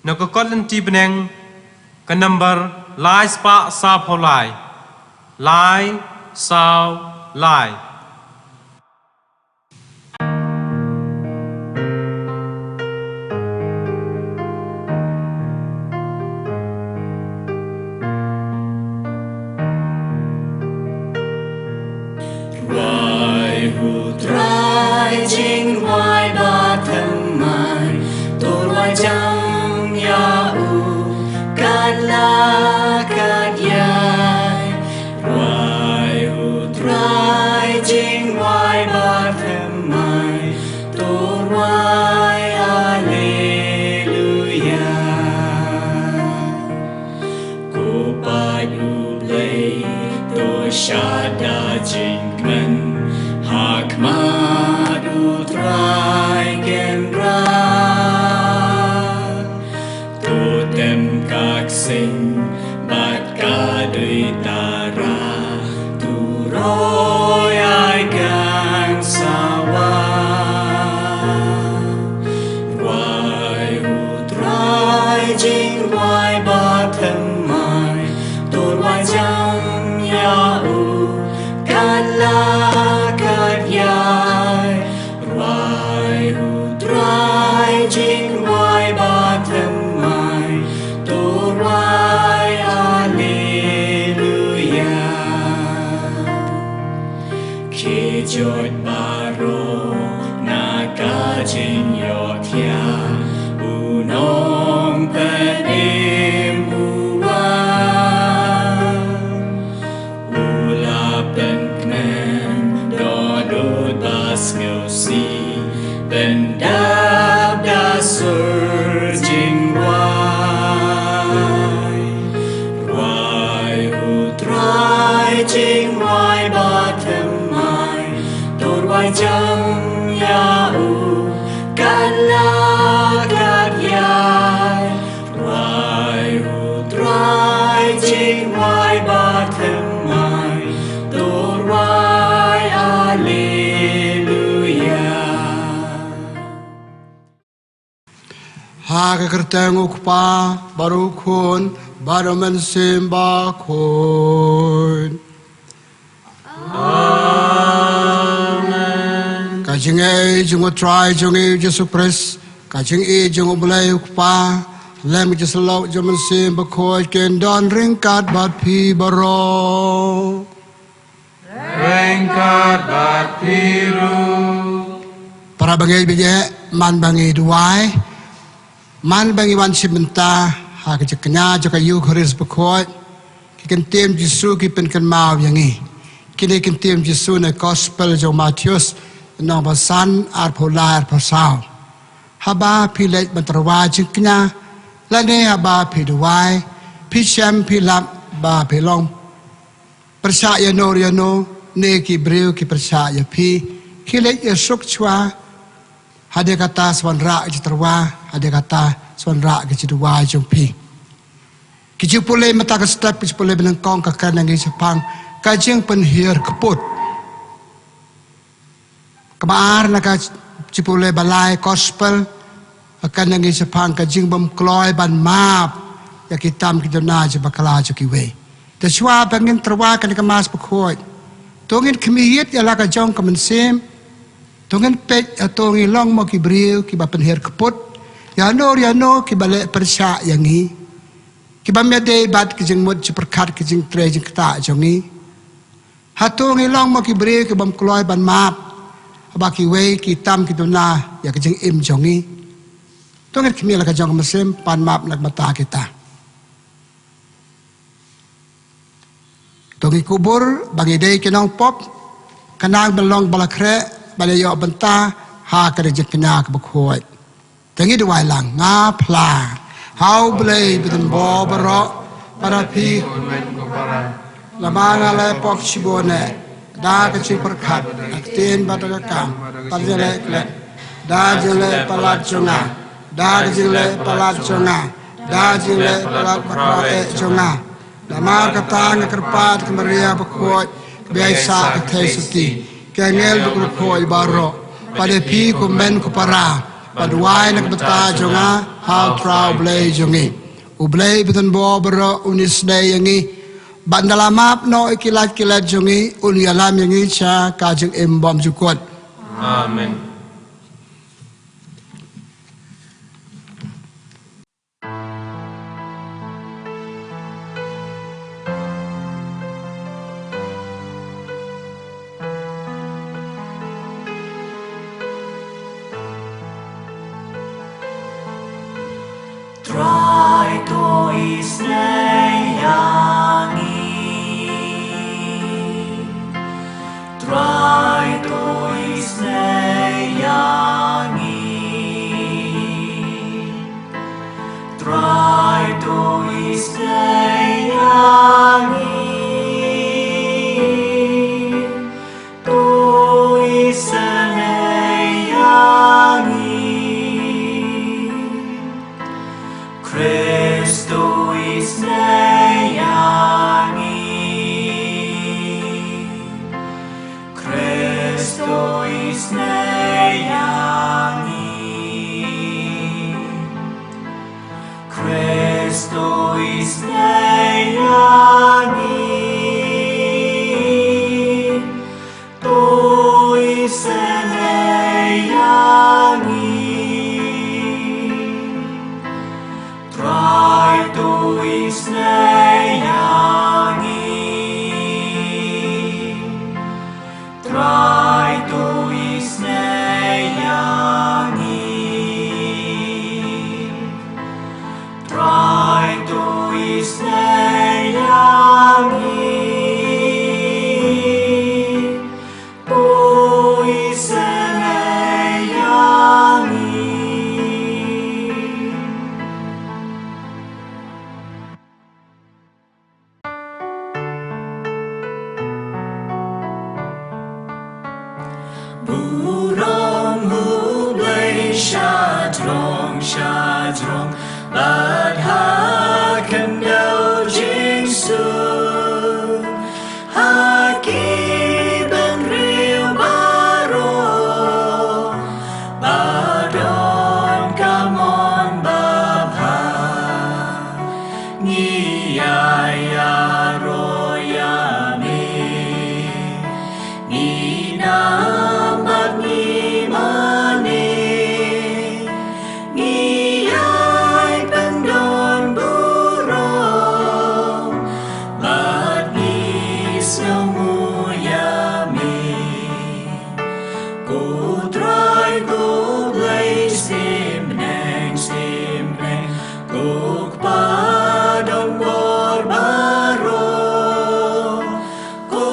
nó có con ti beneng cái number lai spa sa phao lai sao lai Trai chính hoài ba thân mai tôi hoài chẳng ya u cát la cát dài hoài hu trai chính hoài ba thân mai tôi hoài alleluia cô ba du lei tôi sa đa chính ngân hak madu trai genra totem kak sing bat ka dui tara tu roi ai gan sawa wai hu trai jing wai ba thân mai tôi wai jang ya u kan la chính hoài ba thân mai tôi hoài alleluia khi chốt ba rô na ca chính yo thia u nong bên em u la bên knen do đôi ba ngưu si bên đáp đã surging hoài hu trai chính hoài ba thân mai tôi hoài chẳng ya u cát la cát dài hoài hu trai chính hoài ba thân mai tôi hoài alleluia Haka kerteng ukpa baru kun baru mensimba kun. Amen. Kajing jungo try jungi Yesus Kristus kajing jungo belai ukpa lem jeselok jungo mensimba kun kendon ringkat bat pi baro. Ringkat bat piru. Para bangai bijak man bangai duai. Man bangi wan simenta ha ke kenya joka yu khoris bekot ki kan tem Yesus ki pen kan mau yang ni kini kan tem Yesus na gospel jo Matius no basan Arphew-Saw Arphew-Saw haba pi lek bantrawa jiknya la ne haba pi duai pi sham pi lap ba pi long percaya no ne ki breu ki percaya pi ki lek Yesus chwa ada kata swanra terwa ada kata swanra kecedua jumpi kecil boleh mata ke step kecil boleh benengkong ke kanan ke Jepang kajeng penhir keput kemaar nak kecil boleh balai gospel kanan ke Jepang kajeng bemkloi ban map ya kitam kita naja bakala jukiwe tersuah bangin terwa kan kemas bekoi tungin kemihit ya lah kajong kemensem tungin pek atau ngilong mau kibriu kiba penhir keput ya no kiba persya yang ni kiba mede bat kijeng mud ciperkat kijeng Trai jeng kata jongi hatu ngilong mau kibriu kiba mkloi ban map abaki we kitam kituna ya kijeng im jongi tungin kimi la kajong kemesem pan map nak mata kita tungi kubur bagi day kinong pop kanang belong balakre balayo benta ha kerja kena ke Bakhuid tengi dua lang ngapla hau belai beten bobro para pi lamana le pok sibone da kecil perkat aktin badakam parjale kle da jele palat jonga da jele palat jonga da jele palat bakroe jonga lamar kata ngekerpat kemeria Bakhuid biasa ke Theresa'S kengel bukul koi baro pada pi ku men ku para bad wai nak bata jonga how trau blay jongi ublay beton bo bero unis day yangi bandalamap no ikilat jongi unyalam yangi cha kajeng embom jukot. Amen. Trai toi sneyangi, trai toi sneyangi, trai toi sneyangi, toi sneyangi. Cristo isneyangi, Cristo isneyangi, Cristo isneyangi, to isneyangi. Trai tu isneyangi, trai tu isneyangi, trai tu isneyangi, tu isneyangi. Burong hublay shadrong shadrong bad hakan đâu jing su haki ben riu baro badon kamon babha ni ya royami ni namat ni mani ni ay pendon burong mat ni semuyami ku try ku blay simneng ku padon bor baro ku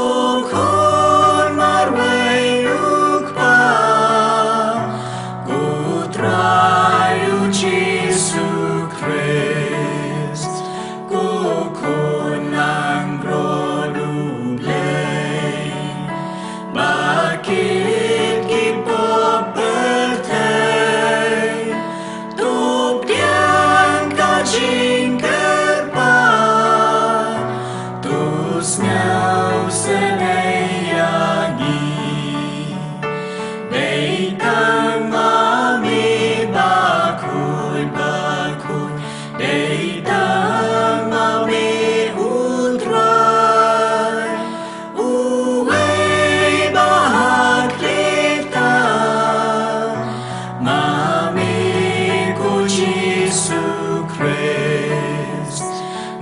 khon marway ukpa ku try Jesus Christ ku khon lang rodublay bakit kipop bertay tup diang kajing kerpa tus ngau seneyangi Deitang mami bakhuid Deitang mami untray uway bahat kita mami ku Jesus Christ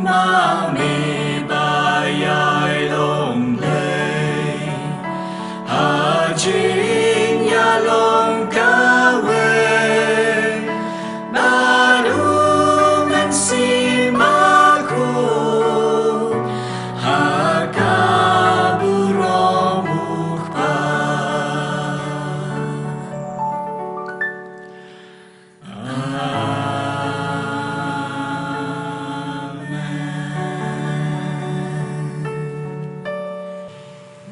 mami bayay longlay hajing yalong kawe balungan simaku hakaburong mukpa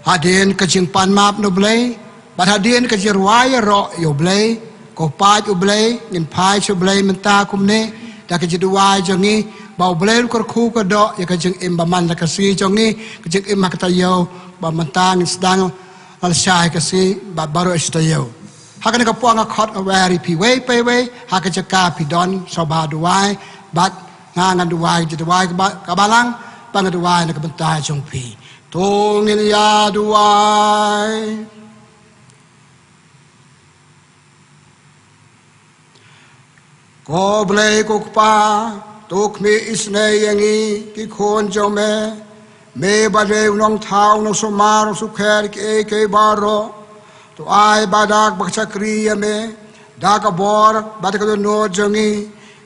Hadien kajing pan map no blay but hadien kajir waya ro yo blay ko pa yo blay ngin pai cho blay menta kumne da kajir waya jongi bau blay kor khu ko do ya kajing imbaman la kasi jongi kajing imakatayo ba menta ngin sedang al syai kasi ba baro istayo Hakan ka puang akot awari pi way pe way hakan jaka pi don soba duai bat ngangan duai je duai ka balang pang duai na ka bentai jong pi tongil ya duai ko ble ko pa tok mi isne yangi ki khon jome me ba de nong thau nong somar su kher ke baro to ai badak bakchakriya me daka bor badak no jongi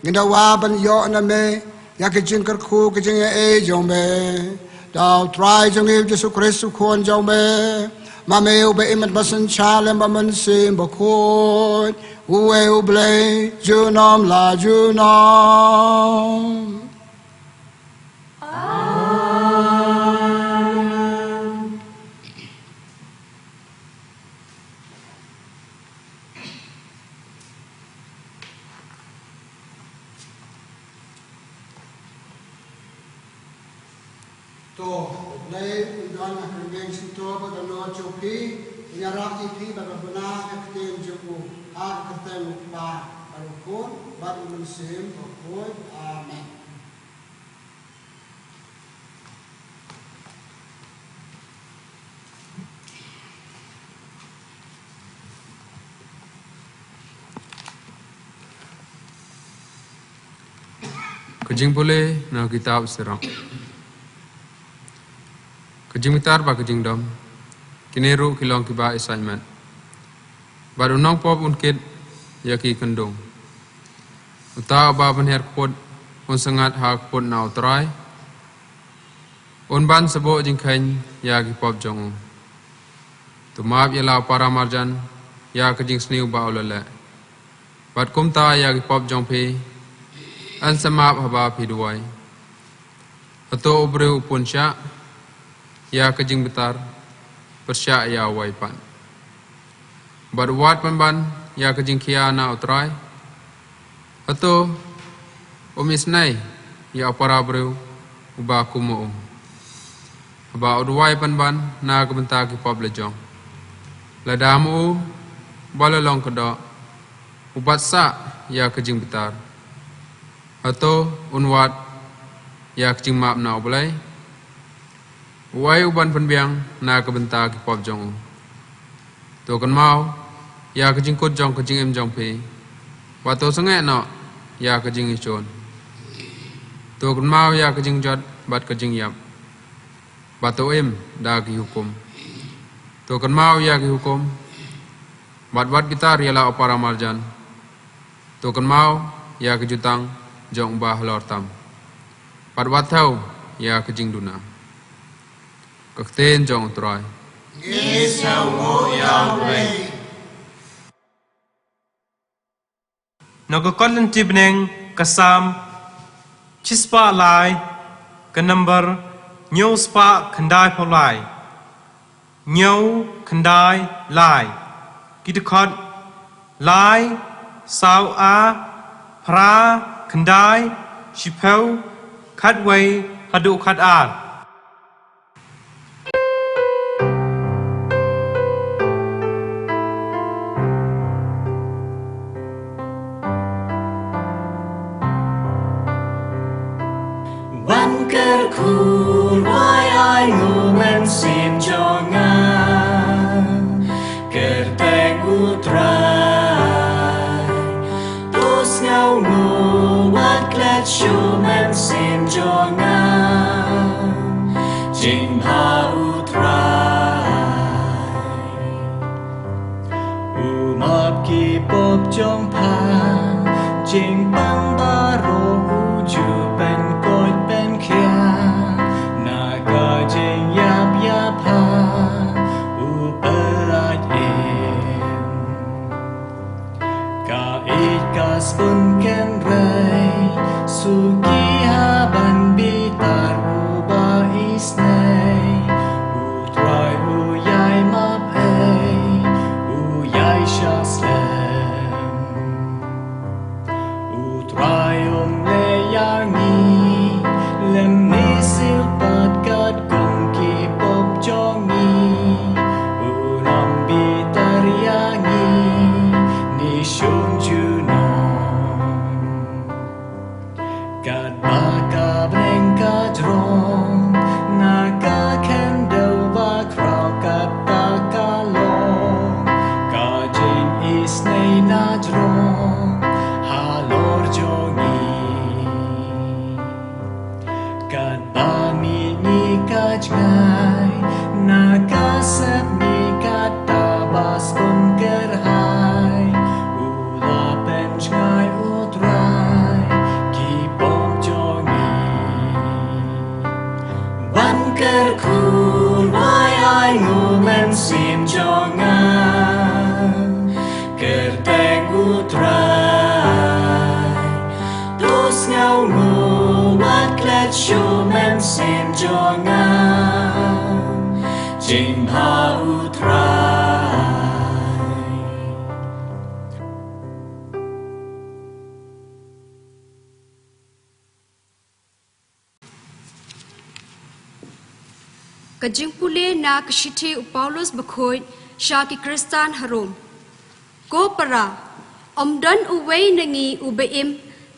nginda wa ban yo na me yakijin kar khu kijin e jome dau trai jongi jesu christu khon jome ma me be imat basan chale ma man sim bakhod uwe uble junam la junam to play dan akhirnya situ pada no chopi nyarak iti pada benar ketem juku ak ketem pa alukun baru mensim pokoi amen Kejing boleh na kitab serang. Kejing mitar ba kejing dom. Kineru kilong kiba assignment. Baru nong pop unkit yaki kendung. Uta ba banher pod on sangat ha pod na Trai. On ban sebo jingkhain yaki pop jong. Tumap yala para marjan ya kejing sniu ba olole. Bat kumta yaki pop jong pi an samap haba pi duai. Ato obreu punsya ya kejing betar persya ya waipan. Berwat pemban ya kejing kia na Trai. Ato omisnai ya para breu uba kumu. Haba udwai pemban na kebenta ki pop lejong. Ladamu balalong kedo ubat sa ya kejing betar. Ato unwat ya kejing map na oblai. Uai uban penbiang na kebenta ki pop jong. To kan mau ya kejing kut jong kejing em jong pi. Wato sangai no ya kejing ichon. To kan mau ya kejing jot bat kejing yap. Bato em da ki hukum. To kan mau ya ki hukum. Bat kita riala opara marjan. To kan mau ya kejutang jong bah lortam. Bat thau ya kejing duna. Kakten jong Trai. Nogokon tibneng kasam chispa lai ke number nyo spa khandai polai nyo khandai lai kitkot lai sao a pra khandai shipau khatway hadu khat a Cool why I know men seem jongan kerteng utrai tos ngau ngo wat klet show men seem jongan jing ha utrai umap ki pop jong pa jing bang baro uju ben koi ben kia Jing yap yap ha cho men xem cho nga trên Bakhuid Trai Kajing pule na kashiti Paulus Bakhuid Shaki Kristan Harom Ko para Omdan uway nangi ubeim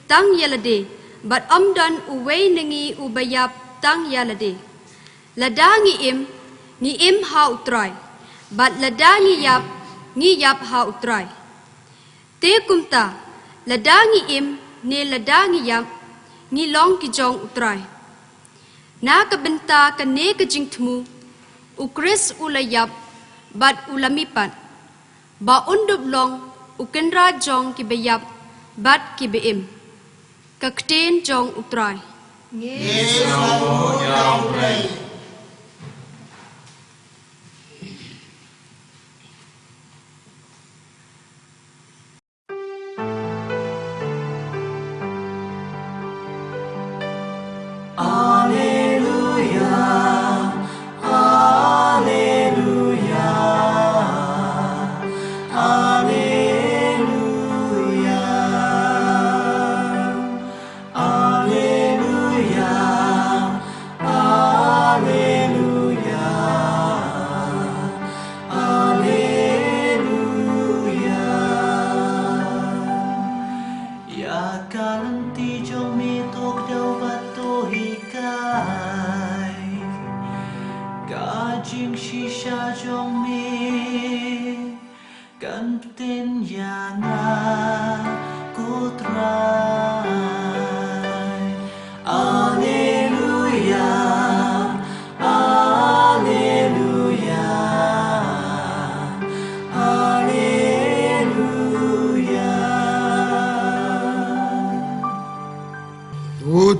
tang yalade but omdan uway nangi ubayap tang yalade Ladangi im ha utray but ladangi yap ha utray Te kumta ladangi im ne ladangi yap ni long ki jong utray Na kabenta kane kajing tmu ukris ulayap but ulamipat ba undub long ukenra jong ki bayap but ki beim kakten jong utray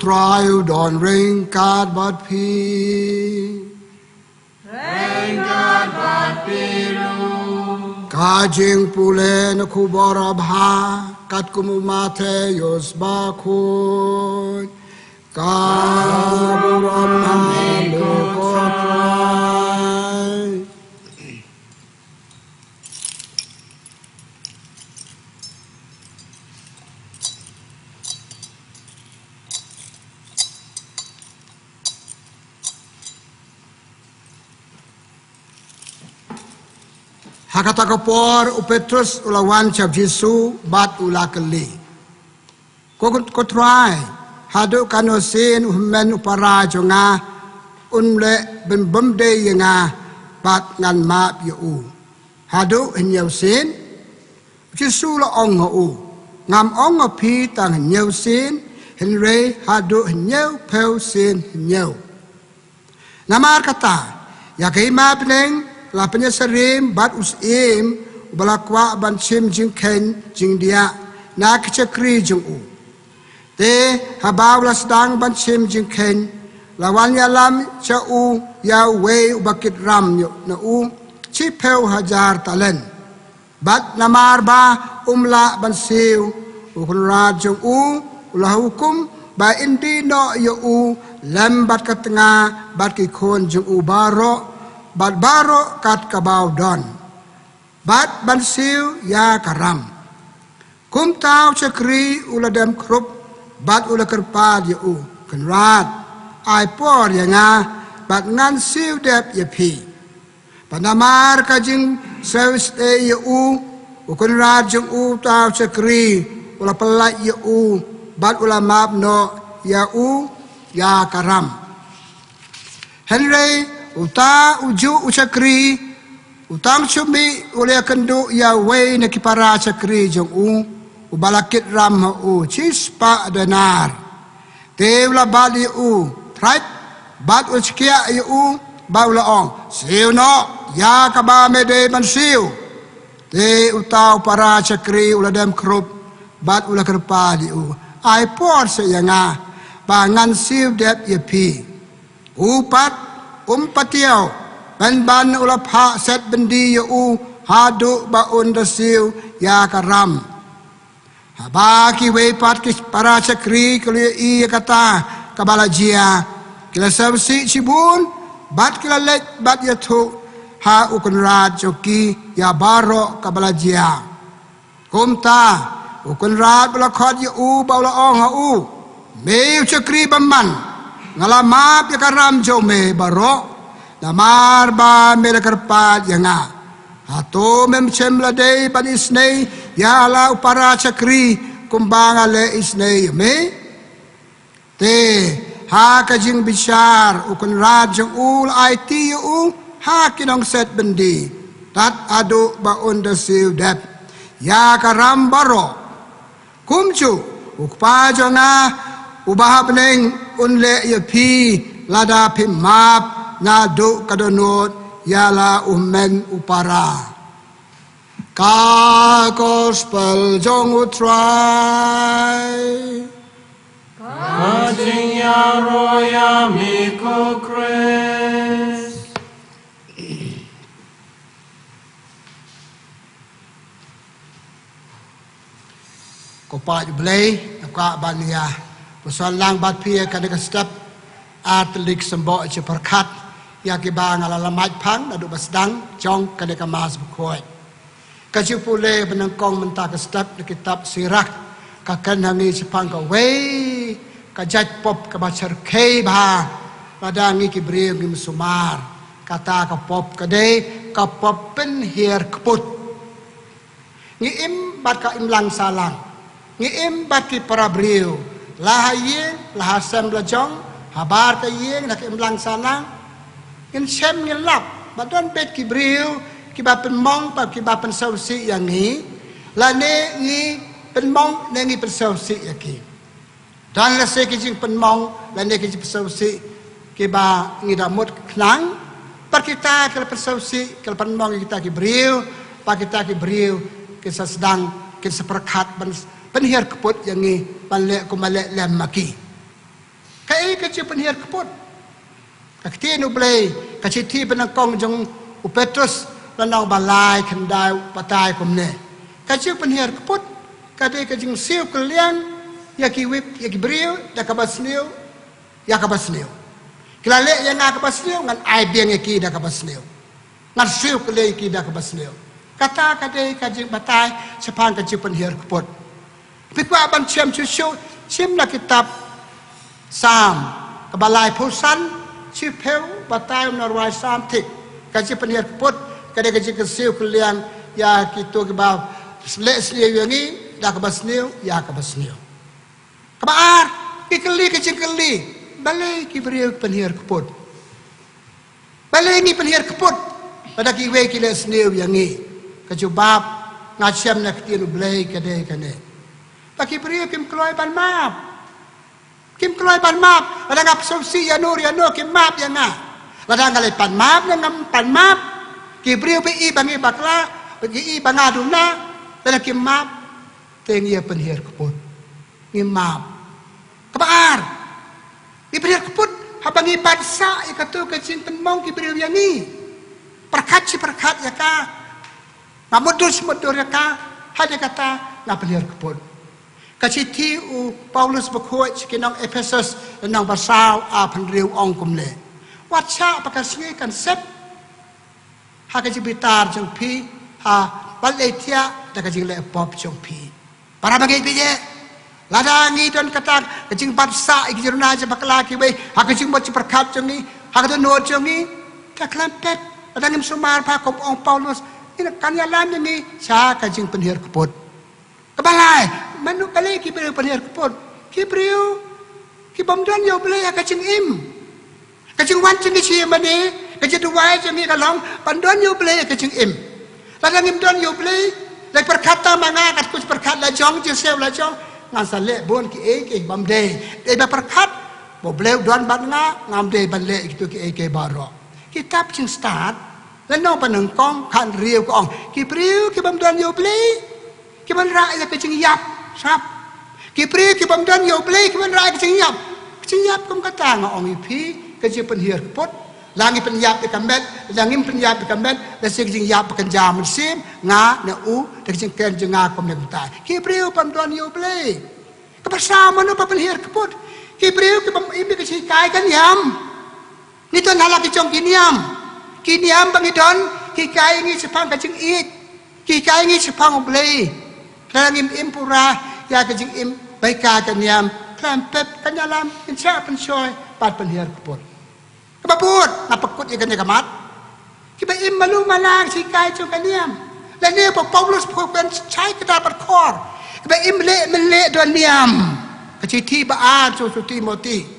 Trai don ring card but pi Kajing pule na kubarabha kat kumumate yos Bakhuid Kaburamane ko Trai Hakata kapor Petrus ulawan cap Jesu bat ulakali. Ko try hadu kanosin umen upara jonga unle ben bemde yenga bat ngan map yu. Hadu nyau sin Jesu la ong u ngam ong pi tang nyau sin henre hadu nyau peu sin nyau. Namar kata ya kai map neng la penyesarim bat usim balakwa ban chim jing ken jing dia na kichakri jing u te habaw la sedang ban chim jing ken lawan ya lam cha u ya we bakit ram yo na u chi peu hajar talen bat namar ba umla ban siu ukun ra jing u la hukum ba indi no yo u lam bat katanga bat ki khon jing u baro Bat baro kat kabaw don. Bat bansiw ya karam. Kum tau cakri uladam krup. Bat ula kerpad ya u. Kenrat. Ay por ya nga. Bat ngan siw dep ya pi. Panamar kajing service day ya u. Ukenrat jeng u tau cakri. Ula pelat ya u. Bat ula map no ya u ya karam. Henry uta uju ucakri utang cumi oleh kendu ya wei na kipara cakri jong u ubalakit ram u cispa denar tewla bali u trai bat uckia u baula ong siu no ya kaba mede man siu te utau para cakri uladam krup bat ula kerpadi u ai por se yanga bangan siu dep yepi upat patiao ban ulapha set bendi u hadu ba undasiu ya karam haba ki we pat ki para cakri kali i kata kabala jia kila sabsi cibun bat kila let bat ya tu ha ukun rat joki ya baro kabala jia kumta ukun rat bala khot ya u bala ong ha u me chakri baman ngalamap ya karam jo me baro namar ba me karpat ya nga ato mem chemla dei ban isnei ya la upara chakri kumbanga le isnei me te ha kajing bishar ukun rajang ul it u ha kinong set bendi tat adu ba unda siu dep ya karam baro kumchu ukpa jonga ubahap neng unle ya pi lada pimap na do kadonot yala umen upara ka gospel jong utrai Kajing ya roya miko kres. ko pa blay ka bania pasal lang bat pia kadang step atlik sembo che perkat ya ke bang ala lamaj phang adu basdang jong kadang mas bukhoi ka chu pule benang kong menta ka step di kitab sirak ka kan hangi sepang ka wei ka jaj pop ka bacar kei ba ladangi ki breu ngi sumar kata ka pop ka dei ka pop pen hier kput ngi im bat ka im lang salang ngi im bat ki para breu la haye la hasam la jong habar ka yeng nak im lang salang in sem ngi lap badon bet ki breu ki ba pen mong pa ki ba pen sausi yang ni la ne ngi pen mong ne ngi pen sausi yaki dan la se ki jing pen mong la ne ki jing sausi ki ba ngi da mot klang par kita ke pen sausi ke pen mong kita ki breu pa kita ki breu ki sedang ki seperkat pen hier keput yang ni pan le ko male lem maki kai ke pen hier keput ka ti nu blei ka chi ti pen kong jong u Petrus lanang balai kendai patai kumne ka chi pen hier keput ka de ka jing siu kalian ya ki wip ya ki breu da ka basniu ya ka basniu kila le ya nga ka basniu ngan ai biang ya ki da ka basniu ngan siu kale ki da ka basniu kata ka de ka jing patai sepang ka chi pen hier keput pikwa ban chem chu chu chim na kitab sam ka balai phusan chi peu patai na rai sam thik ka chi pen hier keput ka de ka chi ka siu kalian ya ki to ki ba le sliu yang ni da ka basniu ya ka basniu kabar kikeli kecikeli balai ki beriu penhir keput balai ni penhir keput pada ki we ki le sniu yang ni kejubab ngacem nak tiru balai kade kane paki beriu kim kloi ban map ada ngap solusi ya nur kim map ya na ada ngale pan map ngam pan map ki beriu pe i bangi bakla bagi i bangaduna ada kim map tengia penhir keput ngim map kabar ibrir keput habang ipadsa ikatu kecing penmong ibrir yang ni perkat ya ka ngamudur ya ka hanya kata ngaplir keput kaciti u Paulus Bakhuid kinong Ephesus nang basau a penriu ong kumle watcha pakasngi konsep ha kajibitar jong pi ha Lait-Ia da kajing le pop jong pi para bagai bije ladangi dan kata kecing bangsa ikirna je bakla ki we ha kecing bot perkat jongi ha kata no jongi ka klampet ladangim sumar pa kom ong Paulus ina kanya lam ni sa kecing penhir keput kebalai manu kali ki beri penhir keput ki beriu ki bomdan yo beli ha kecing im kecing wan jongi chi mane kecing duai jongi kalong pandon yo beli kecing im ladangim don yo beli lai perkata manga kat kus perkat la jong je sel la jong ngan sale bon ki ke bamde e ba perkat bo bleu don ban nga ngam de ban le gitu ki ke baro kitab ching start lan no panang kong kan riu kong ki priu ki bam don yo ble ki ban ra ya ke ching yap sap ki priu ki bam don yo ble ki ban ra ke ching yap kom kata nga ong ipi ke je pen hier pot langi pen yap ke kamet langi pen yap ke kamet la sing jing yap kan jam sim nga na u de ching ken jing nga kom ne ta ki priu bam don yo ble kapasama no pa pen hier kapot Kibriu ke bam im ke kai kan yam. Ni ton hala ki chong kiniam. Kiniam bang idon ki kai ngi sepang ka jing ik. Ki kai ngi sepang oblei. Klang im pura ya ka jing im bai ka kan yam. Klam pep kan yalam insya pen soy pat pen hier kapot. Kabaput napakut ikan ni kamat. Ki bai im malu malang si kai chong kan yam. La ne pok Paulus pok ben chai ka dapat kor. Ki bai im le don yam. Ka chi ti ba a chu Timothy.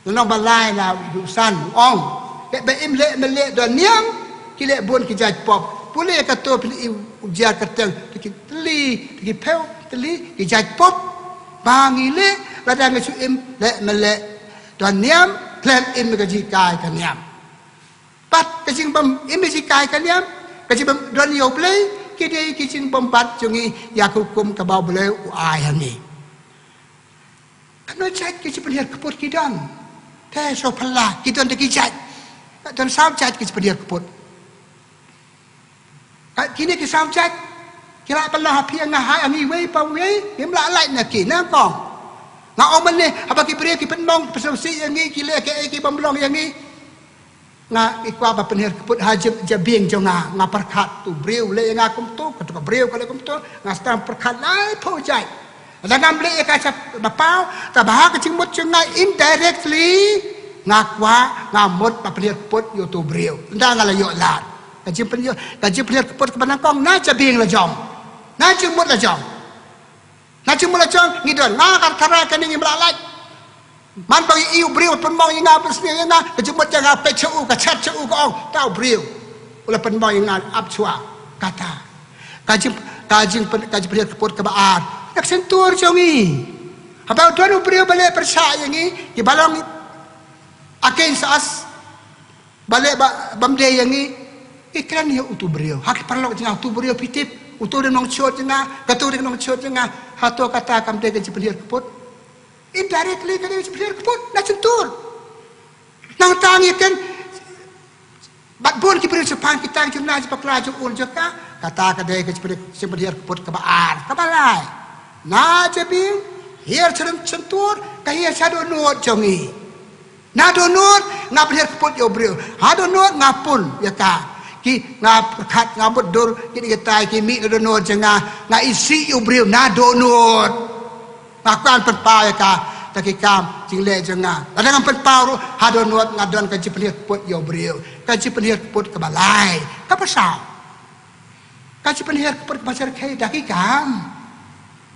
Nong balai la urusan ong. Ke be im le don niam ki le bon ki jaj pop. Pule ka to pili ujar kerteng ki teli ki peu teli ki jaj pop. Bangi le ladang su im le don niam klem im ka ji kai ka niam. Pat ka jing bam im ji kai ka niam ka ji bam don yo play ki de ki jing bam bat jungi ya hukum ka bau bele u ai hani. Kan no jaj ki ji penir keput ki dan. Thế so pala kita nak kijat, dan sam cat kita pergi keput. Kini kita sam cat, kira pala hapi yang ngahai angi wei pang wei, yang melak nak kina kong. Ngah omen ni, apa kita pergi kita penong pesawsi yang ni, kila kita pemblong yang ni. Ngah ikwa apa penir keput hajib jabing jonga, ngah perkat tu beriu le ngah kumtu, ketuk beriu kalau kumtu, ngah setang perkat lai pojai. Dalam beli kaca bapau, tabah kecimut cengai indirectly ngakwa ngamut paplir put YouTube brio. Nda ngala yo lat. Kaji penir put kebanang kong na cabing la jong. Na cimut la jong. Na cimut la jong ngidon ngakar kara kening melalai. Man bagi iu brio penmong inga persni inga kecimut jangan pecu kacat cu kong tau brio. Ula penmong inga abchua kata. Kaji penir put kebaar. Nak sentur jongi. Apa tuan beriau balik percaya ni, di balong akin saas balik bamde yang ni, ikran dia utu beriau. Hak perlu jangan utu beriau pitip, utu dia nong chot jangan, katu dia nong chot jangan, hatu kata kam dia kerja pendir keput. Indirectly kerja pendir keput, nak sentur. Nang tangi kan, bat bon kita beri sepang kita jurnal sepak laju ul jaka, kata kadai kerja pendir keput kebaar, kebalai. Na jabing hier sentur kahir sado not jongi na do not ngap hier keput yo brio ha do not ngapun ya ka ki ngap khat ngabut dur ki kita ki mi do not jenga nga isi yo brio na do not ngakan penpa ya ka taki kam jingle jenga kadang penpa ha do not ngadon ka jiplir keput yo brio ka jiplir keput ke balai ka pasal ka jiplir keput ke pasar kai daki kam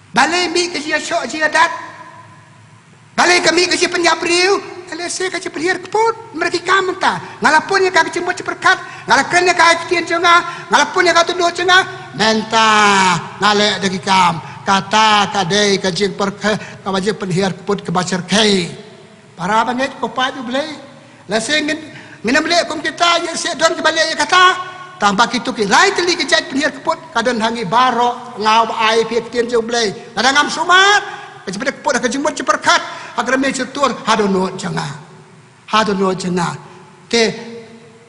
balai mi ke dia syok dia dat. Balai kami ke dia penyap riu. Alese ke dia pelihar keput. Mereka kam entah. Ngalapun yang kaki cimut ceperkat. Ngalakan yang kaki tian cengah. Ngalapun yang kaki dua cengah. Menta. Ngalek dagi kam. Kata kadai kajing perke. Kawajib pelihar keput ke basar kai. Para banyak kopat tu belai. Lese minam lek kum kita. Ya sedon ke balik kata. Tambah itu ki lai teli kejat penir keput kadang hangi barok ngau ai piek tien jauh belai kadang ngam sumat kejat keput dah kejimut ceperkat agar me cetur hadonot janga te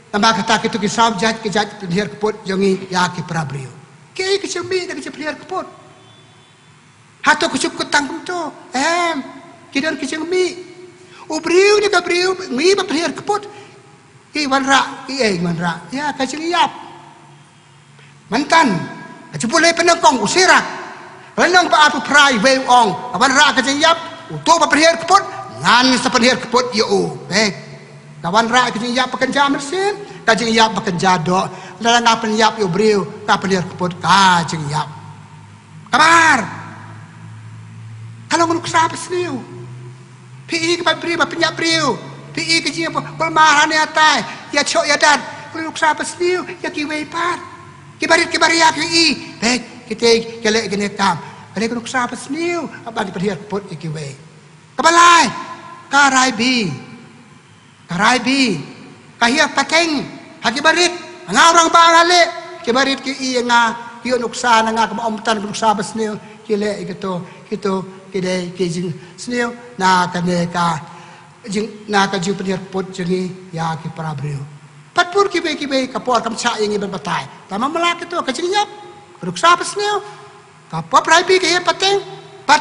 tambah kata itu ki sabjat kejat penir keput jangi ya ki prabriu ke kecemi dah kejat penir keput hato kucuk kutang kumto kidan kecemi ubriu ni ka briu mi ba penir keput ki wanra ki wanra ya kacing iap mantan kacipulai penengkong usirak renang pa apu prai wei ong wanra kacing iap uto pa penir keput ngan sa penir keput yo kawanra kacing iap pekerja mesin kacing iap pekerja do dalam ngapen iap yo briu ka penir keput kacing iap kabar kalau ngunuk sapa sniu pi ka briu pa penyap briu pi ke dia pelmahan ya tai ya chok ya dan kalau sapa sniu ya ki wei pat ki bari ya ki kita kelek gene kam ada kalau sapa sniu apa di perhiar pot ki wei kabalai karai bi kahia pateng haki barit ngawrang bangale ki barit ki nga ki nuksa nga ka omtan kalau sapa sniu ki le gitu kidai kijing sniu na kaneka jing na ka ju penir pot jengi ya ki prabriu patpur ki be kapor kam cha yang iban batai tama melak itu ka jing nyap ruk sa pasneu ka pop rai bi ke pateng pat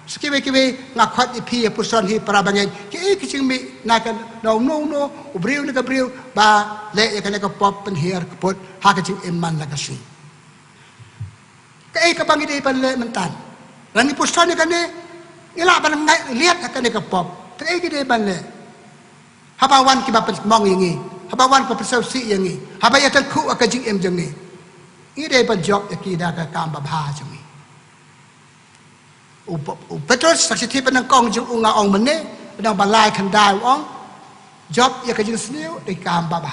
Sekiwe-kiwe ngakot ipi puson hi para bangen. Ki kicing mi nakan no ubriu nak briu ba le kan ka pop pen hier kapot ha kicing iman la kasi. Ka bangi dei pan le mentan. Lan puson kan ni ila ban lihat kan ka pop. Ka ki dei ban le. Habawan ki ba pen mong yangi. Habawan pa pesau si yangi. Habaya tan ku ka jing em jangi. Ini dei ban job ki da ka kam ba bha jangi. Betul saksi ti penang kong jung unga ong mene penang balai kandai ong job ya ka jing sniu di kam ba ba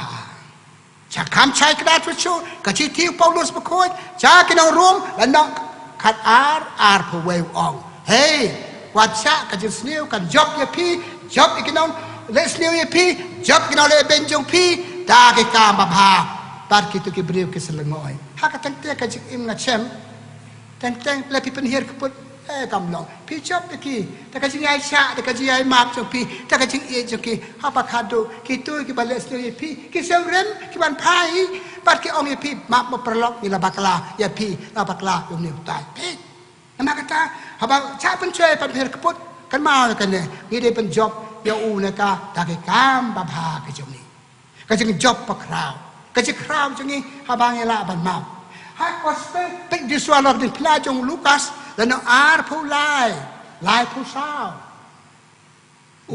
cha kam chai kada tu chu ka chi ti Paulus Bakhuid cha kinang room lanang khat ar po we ong hey wat cha ka jing sniu kan job ya pi job ikinong le sniu ya pi job kinong le ben jung pi da ke kam ba ba par ki tu ki briu ki selengoi ha ka tang te ka jing im nga chem tang le pi pen hier kaput kamlong pi chop ki ta ka jing ai cha ta ka jing ai map cho pi ta ka jing e cho ki ha pa khado ki tu ki bales ni pi ki seurem ki ban pai pat ki ong pi map mo perlok ni la bakla ya pi la bakla yo ni tai pi nama kata ha ba cha pen choi pan her kaput kan ma kan ne ni de pen job ya u na ka ta ke kam ba bha ka jong ni ka jing job pa krao ka jing krao jong ni ha ba ngi la ban map ha gospel pek di sualok di pla jong Lukas dan Arphew-Saw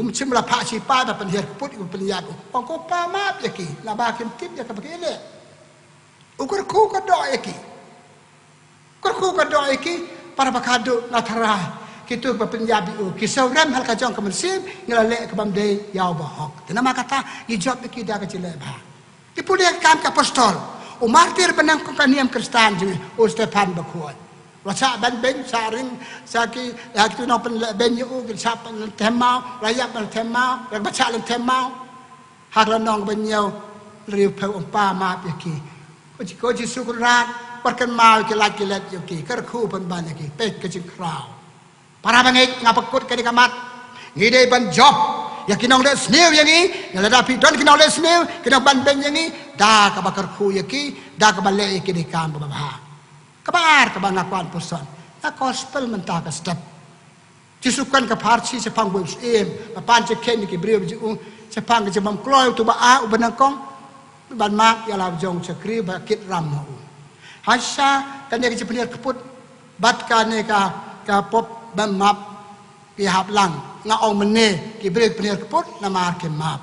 cimla pak si pa da penhiar put ibu penhiar ong ko pa map yaki la ba kim tip ya ka bagele ukur ku ka do yaki para bakado na thara kitu ba penhiar bi ki sauram hal ka jong ka mensim ngala le ka bam de yaw ba hok tenama kata i job ki da ka chile ba ki pulia kam ka apostol o martir benang ko kaniam Kristen je o Stefan Bakhuid Wasa ban ben saring saki yak tu no pen ben yu ke sap temau rayak ban temau yak baca len temau hak la nong ben yo riu pe om pa ma yaki ko ji sukurat perkan mau ke lak ke let yaki kar khu ban ban yaki pe ke jing krau para bangai ngapakut ke dikamat ngide ban job yaki nong le snew yangi ngala da pi don ki nong le snew ke ban ben yangi da ka bakar khu yaki da ka bale yaki dikam ba ba kabar kebangakuan pusan, na gospel mentah ke step. Jisukan ke parsi sepang bus papan ceken ki beriu ju sepang ke jemam kloy tu ba a ubenangkong ban mak ya law jong cekri ba kit ram no. Hasya kan dia kecepeniar keput bat ka ne ka pop ban map ki hap lang nga ong mene ki beriu peniar keput na mar ke map.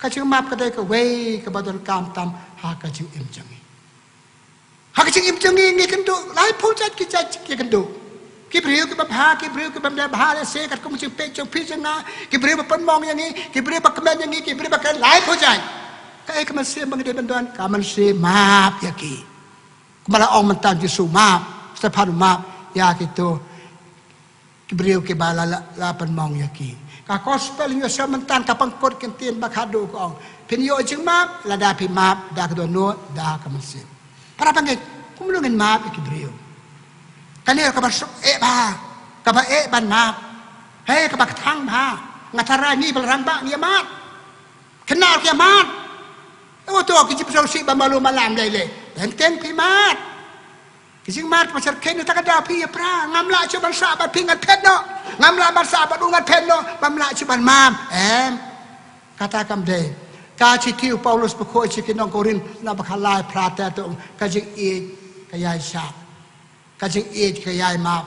Ka jing map ka dai ka wei ka badon kam tam ha ka jing im jang. Hak cing im cengi ngi kendo lai pujat ki cak ki kendo ki beriu ki babha ki beriu ki bamda bha se kat ko cing pe cing pi canga ki beriu pan mong yang ni ki beriu pak kemen yang ni ki beriu pak lai pujat kai ka se bang de bantuan ka man se map ya ki kumala ong mentan Yesu map Stefan map ya gitu ki beriu ki bala la pan mong ya ki ka gospel yo se mentan ka pangkot kentien bakhado ko ong pin yo cing map la da pi map da ka do no da ka man se para panggil, kumulungin map ikibriyo. Kanil ka ba ka ba ban map. Hey ka ba katang ba, ngatara ni balarang ba ni mat. Kenal ki mat. O to ki jipso si ba malu malam lele. Enten pi mat. Kising mat pasar ken ta kada pi pra ngamla chu ban sa ba pingat pet no. Ngamla ban sa ba dungat pet no, bamla chu ban mam. Kata kam de. Ka chi tiu Paulus Bakhuid chi kinong korin na bakhalai prata to ka jing e ka yai sha ka jing e ka yai ma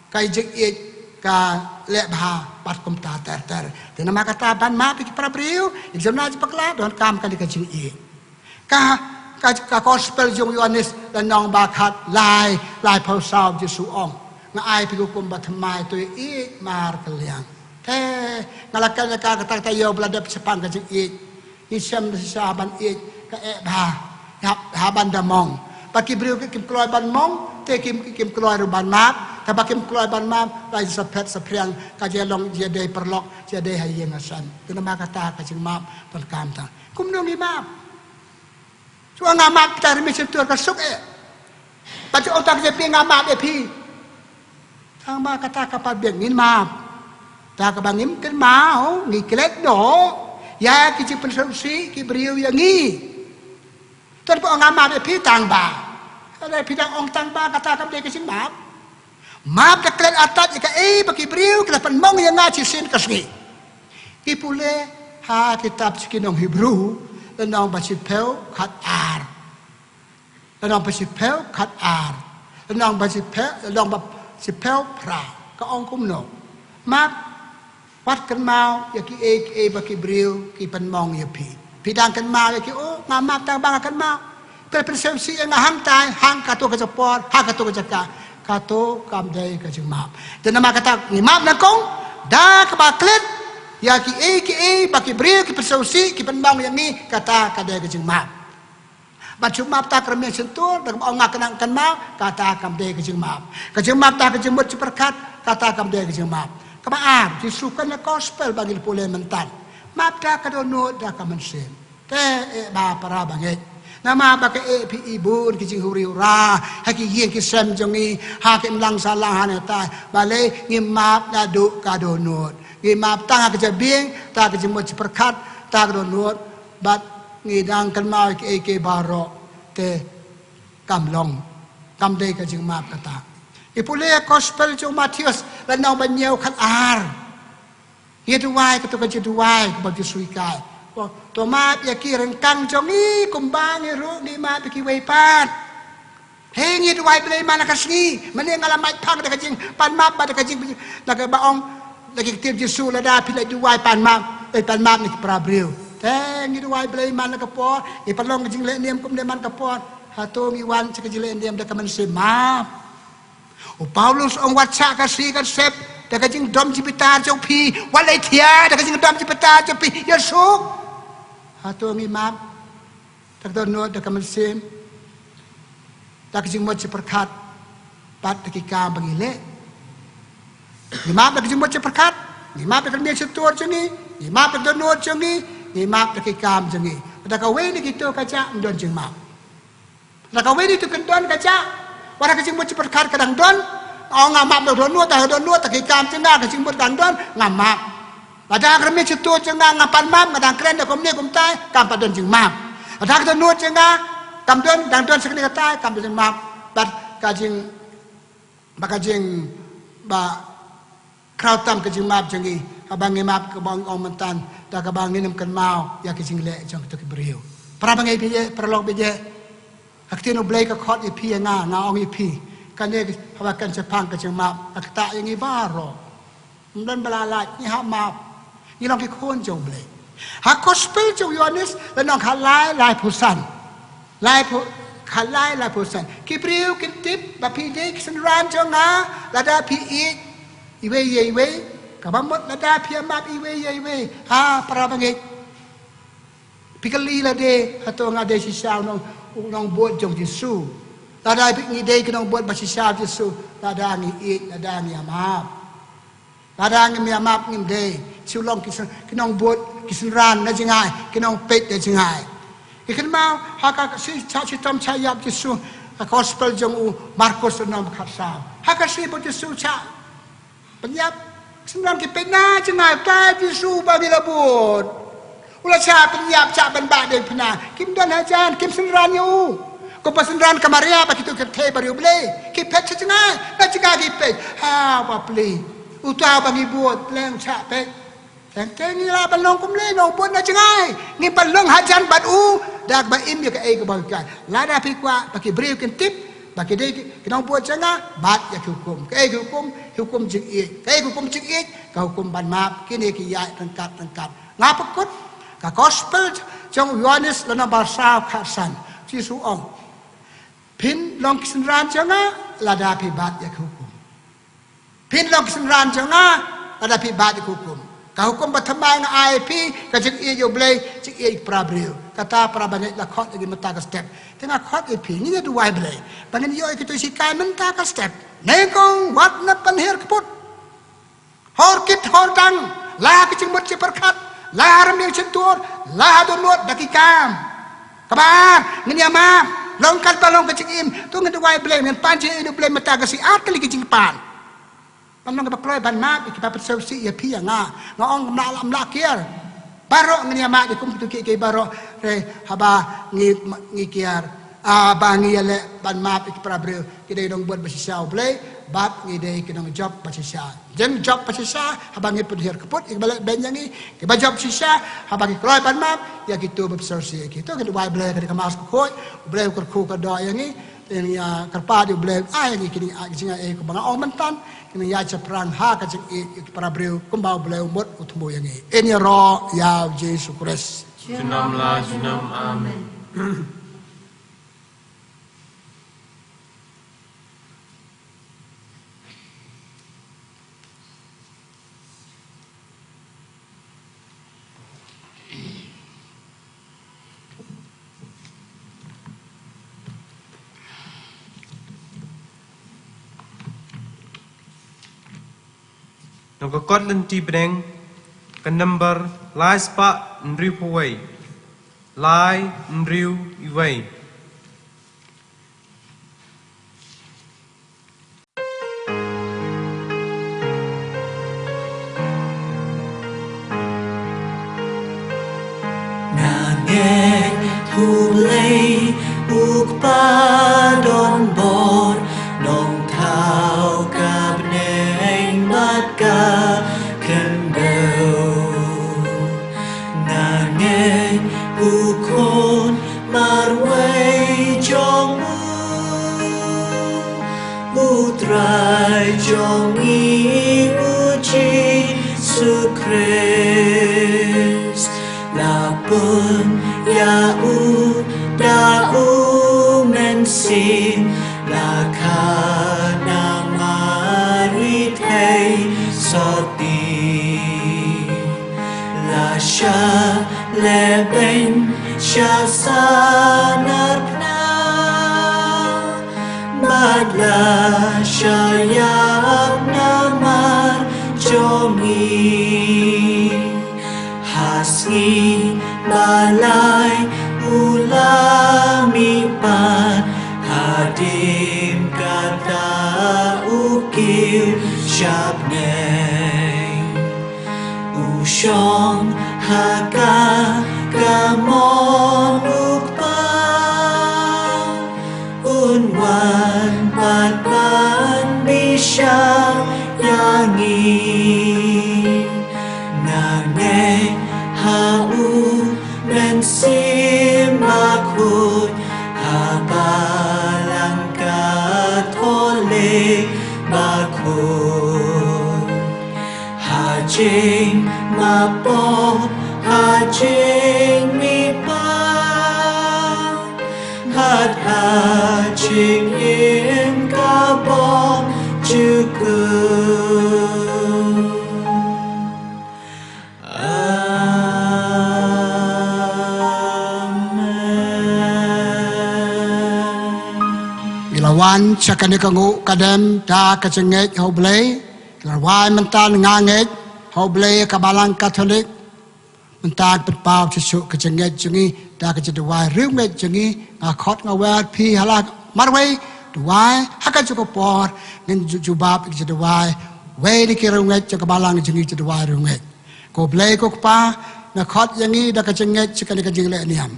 ka jing e ka le bha pat kum ta ter te na makata ban ma pi para priu examna ji pakla don kam ka ka jing e ka gospel jong Yohanes dan nong ba khat lai Arphew-Saw Jesu ong nga ai pi kum ba thamai to e mar ka liang te ngalakan ka ta tayo blada sepang ka jing e Isam saban ka haban damong paki beriu kim kloy ban mong te kim kloy ban map ta bakim kloy ban map lai sapet sapriang ka jelong je dei perlok je dei hayeng asan tu nama kata ka jing map ton kam ta kum no ngi map chu nga map ta mi sim tur ka suk pa chu otak je pi nga map e pi thang ma kata ka pa biang ngin map ta ka bangim ken mau ngi klet do ya ki ci pensausi ki beriu yang ni tan po ngama de pi tang ba ada pi tang ong tang ba kata kam de ki sing map Maaf dah kalian atat jika bagi beriu kita penmong yang ngaji sin kasni. Ipule ha kitab cikinong Hebrew dan nong basipel kat ar. Dan nong basipel kat ar. Dan nong basipel pra. Ka ong kumno. Maafวัดกันเมาอย่ากี่เอบกี่บริวกี่ปันมองอย่าพี่ดังกันเมาอย่ากี่โอ้งามาต่างบางกันเมาเป็นเซลซีงาหังตายหังกาตัวกระจปอดหังกาตัวกระจกากาตัวกำได้กระจมาแต่นามากาตานี่มาบนักงดากบากเล็ดอย่ากี่บกี่บริวกี่เป็นเซลซีกี่ปันมองอย่างนี้กาตากาได้กระจมาบัดชุมาตากระเมียนsentuh danเอางากันกันเมากาตากำได้กระจมาตากระจมดจุประคัดกาตากำได้กระจมาKemaaf, disukan na gospel bagi pulih mentan. Maaf dah kadonot dah kamansin. Ba para bangit. Nama bagi pi ibun kijing huri ura, haki yin kisem jongi, hakim lang salang haneta. Balai ngimap na du kadonot. Ngimap tang kejabing, tang kejemut perkat, tang kadonot. Bat ngidang kan mau ke baro te kamlong. Kamdei kejing maaf kata. Ipulih gospel jong Matius dan nong banyau kat ar. Ia duai ketua duai bagi suikai. To maap ya ki rengkang jong ni kumbang iru ni maap ki weipat. Hei ia duai belai mana kasni. Mana ngalamai pang dak jing pan maap dak jing nak baong lagi tiap Yesus lada pilai duai pan maap ni prabriu. Teng ia duai belai mana kapor. Ipalong jing le niam kum deman kapor. Hato mi wan cekejile niam dak man maap. Paulus ang watsa kasi sep daga jing dom jipitar jong pi Lait-Ia daga jing dom jipitar jong pi Yesus hato ang imam tagdono daga mansim daga jing mod perkat pat dakika bangile imam daga jing mod perkat imam daga miya setur jongi imam daga dono jongi imam dakika jongi daga we ni gitu kaca ndon jing mam daga we ni tu kendon kaca Wala kasing mo perkar kadang don, o ngamap do donut tak ikam cenga kasing mo kadang don ngamap. Ada kremi cetu cenga ngapan mam kadang kren da komni kumtai kam padon jing map. Ada donut cenga kam don dang don sekni katai kam jing map. Bat kajing ba krautam kajing map jengi abang map ke bang ong mentan da ka bang nginem kan mau ya kajing le jong to kibriu. Para bangai bije perlok bije Aktino blay ka khot ipi nga ong ipi kane hawakan sepang ka jema akta yang ibaro dan balalat ni ha map ni long ki khon jong blay ha gospel jong Yohanes dan nong halai lai pusan lai pusan kibriu kitip ba pi de kisan ran jong nga lada pi iwe ka bamot lada pi map iwe ha para bangit pikali la de hato nga de si sao nong buat jong Yesus. Tada ni day kenong buat basi siya Yesus. Tada ni tada ni amap. Tada ni amap ni day. Sulong kenong buat kisenran na jengay, kenong pet na jengay. Ikan mau haka si tom sayap Yesus. Gospel jong Markus nong katsa. Haka si buat Yesus cha. Penyap senang kipet na jengay. Ta Yesus bagi labut. Ulah siya penyap cak ban dari pena. Kim don hajan, kim senran yu. Ko pasenran kamaria ba kitu kete baru beli. Kipet cengai, na cengai kipet. Ha ba beli. Uta bagi buat leng cak pet. Teng ni lah balong kumle no buat na cengai. Ni balong hajan bat dak ba im ya ke ai ke ba kai. Lada pi kwa bagi beri ken tip. Bagi dia kenong buat cengai bat ya hukum. Ke ai hukum jing i. Ke ai hukum jing i. Ka hukum ban map kini ki ya tengkat. Ngapakut ka gospel jong Yohanes lana bahasa khasan Yesus ong pin long kisenran janga lada pi bat ya hukum pin long kisenran janga lada pi bat ya hukum ka hukum batamai nga IP ka jing i yo blay jing i prabril kata para banyak la khot lagi mata ka step tengah khot IP ni du wai blay bangan yo ikito si kai menta ka step nekong wat na panher kaput hor kit hor dang la ka jing mot ci perkat Lahar yang centur, lahar donut dakikam. Kabar, ngini ama, longkat balong kecingim, tu ngedu wai blame, ngan panci ini blame mata kasi kali kecing pan. Panong kepakloi ban map, ikipa perseusi ya pi nga ong alam lakir. Baro ngini ama dikum tu ki baro re haba ngi kiar bangi ale ban map ik prabril kita dong buat basisa boleh bab ngide kita job basisa jen job basisa habangi penhir keput ik balik ben yang ni kita job sisa habangi keluar ban map ya gitu bersersi gitu kita buat boleh kita kemas koi boleh kerku kada yang ni yang ya kerpa dia boleh yang ni kini jinga ke bang ong mentan kini ya ceprang ha ka jing ik prabril kumbau boleh umut utmu yang ni ini ro ya Yesus Kristus Junamlah junam amin. Nongkot lenti bedeng ke number lai spa nriu puwei lai nriu iwei Nangeng hulay ukpadon bor nong thao ka bneng mat ka kendau Nangeng ukon marway jong Trai jong i uji sukres Lapun ya u da u mensin la kana mari thei soti la sha le ben sha sanarna madla sha ya namar jomi Hasgi balai ulami pan hadim kata ukil syabneng Usyong haka kamon ukpan Unwan patpan bisa yangi Nangeng hau mensim Bakhuid habalang Katolik Bakhuid hajing mapo hajing mipan hajing im Kaba juga Ilawan cakane kangu kadem da kacengej hoblay ilawan mentan ngangej hoblay kabalang Katolik mentan petpau cesuk kacengej jengi da kajedwai rumej jengi ngakot ngawat pi halak marway duai haka cukup por ngen jubab kajedwai we dikirungej kabalang jengi jedwai rungej koblay kokpa ngakot jengi da kacengej cakane kajengle niam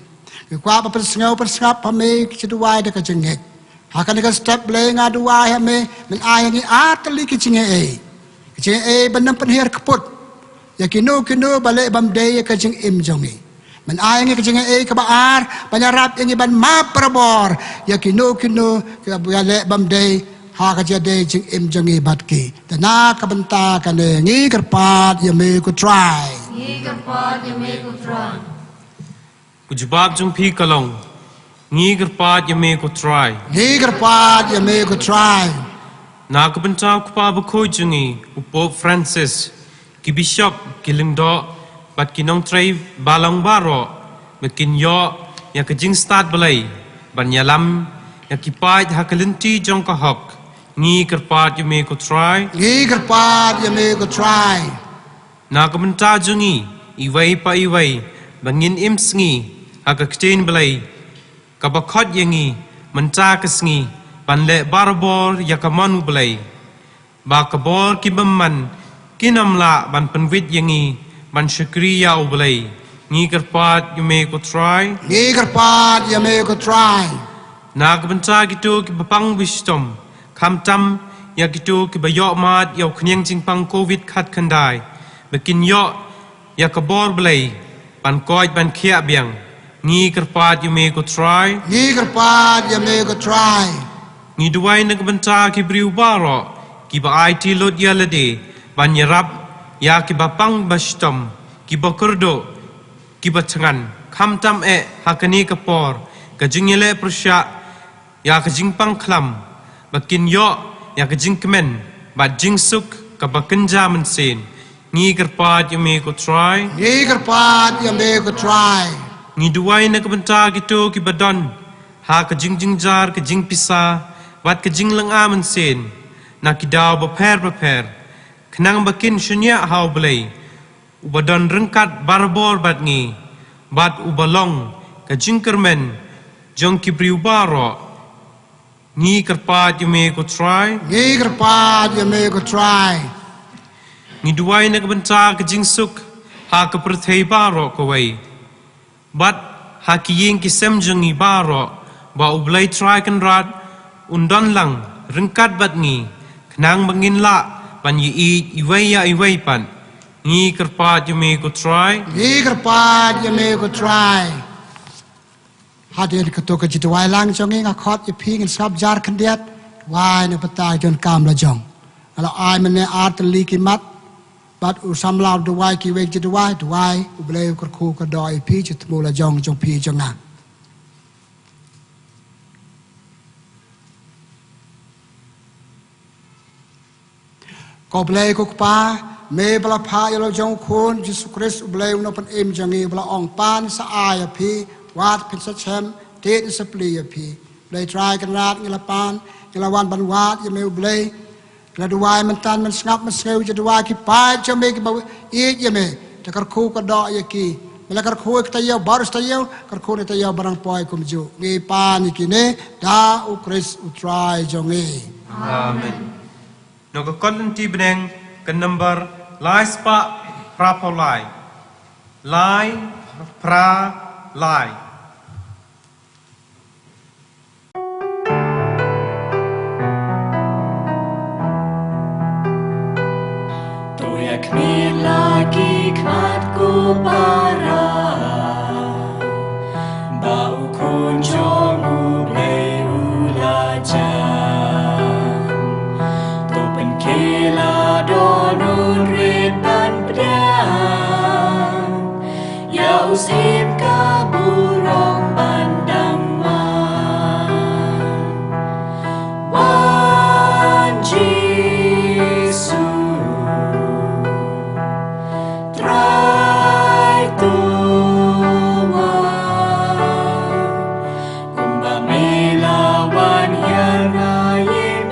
kwa persngap pame kajedwai da kacengej Akan dekat step boleh ngadu ayah me men ayah ni atli kecing benar penhir keput ya kinu balik bamday kecing im jongi men ayah ni kecing kebaar banyarap yang ban ma prabor ya kinu balik bamday ha kejade jing im jongi batki dana kabenta kan ngi kerpat ya me ku try Kujubab jung pi kalong Ngi gerpat yame ko try. Na kabenta kupa Bakhuid Sngi Pope Francis ki Bishop ki Lyngdoh bat ki nong Trai balang baro mekin yo ya kajing start balai ban yalam ya ki pait hakalenti jong ka hok ngi gerpat yame ko try. Na kabenta jungi iwai pa iwai bangin im sngi hakaktain balai Kabakot yangi menta kesngi banle barbor yakamanu belai ba kabor kibamman kinamla ban penwit yangi ban syukriya ubelai ngi kerpat yame ko try Na kebenca gitu ki bapang wisdom. Kam tam ya gitu ki bayok mat yau kenyang jingpang COVID khat kandai. Bekin yok ya kebor belai. Pan koi pan kia biang. Ngi kerpat yu me ko try. Ngi kerpat ya me ko try. Ngi duai na kebenca ki briu baro. Ki ba ai ti lot ya lede. Ban yarap ya ki bapang bastom. Ki ba kurdo. Ki ba cengan. Kam tam hakani kapor. Kajing yele persyak. Ya kajing pang klam. Bakin yok ya kajing kemen. Bat jing suk ka ba kenja mensen. Ngi kerpat ya me ko try. Ngi kerpat ya me ko try. Ngi duai na kebenca gitu ki badon. Ha kajing jingjar kajing pisa. Wat kajing lenga mensen. Na kidau beper. Kenang bakin syunya hau belai. Ubadon rengkat barbor bat ngi. Bat ubalong kajing kermen. Jong ki briu baro. Ngi kerpat ya me ko try. Ngi kerpat ya me ko try. Ngi duai na kebenca kajing suk. Ha keperthai baro kawai. Bat ha kiying kisem jengi baro. Ba ublai try kan rat. Undon lang rengkat bat ngi. Kenang bangin la. Pan yi iwai pan. Ngi kerpat ya me ko try. Ngi kerpat ya me ko try. Hadir ketua kejit wai lang jongi ngakot ya pi ngin sab jar kendiat. Wai ne petai jon kam la jong. Kalau ai mene art li kimat. Bat usam lau duwai ki wek jit wai. Duwai ublei kerku kedoi pi jit mula jong jong pi jong na. Kau belai kau kepa, me bela pa yalo jong kun Yesus Kristus belai unopan im jangi bela ong pan sa ay api, wat pin sa chem, tit sa pli api. Belai try kan rat ngelapan, ngelawan ban wat ya me belai, ngela duai mentan men sngap men sngeu je duai ki pa jam me ki ba i ya me, takar ku ka do ya ki. Bela kar ku ka tayo barus tayo, kar ku ne tayo barang poi kum ju. Ngi pan ki ne da u Kristus u try jongi. Amen. Noga konten ti beneng ke number lai spa prapo lai. Lai pra lai. Tuyak mi lagi kmatku para. Bau kunjung ublei ulajan. Kela donun riban pedang. Ya usim kaburong bandaman. Wan Jisu Trai tua. Kumba melawan hiarayin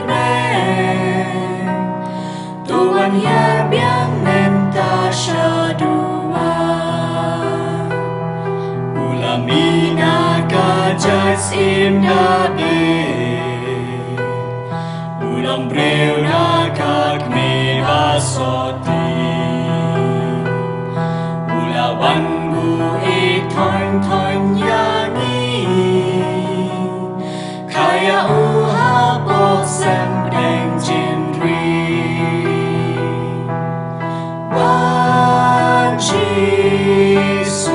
Tuhan yang mentasya dua. Ulamina kajas imdabe. Ulam breu nakak mebasoti. Ulawan bu itoin yangi. Kaya uha bosem deng jindri. Wan Jisu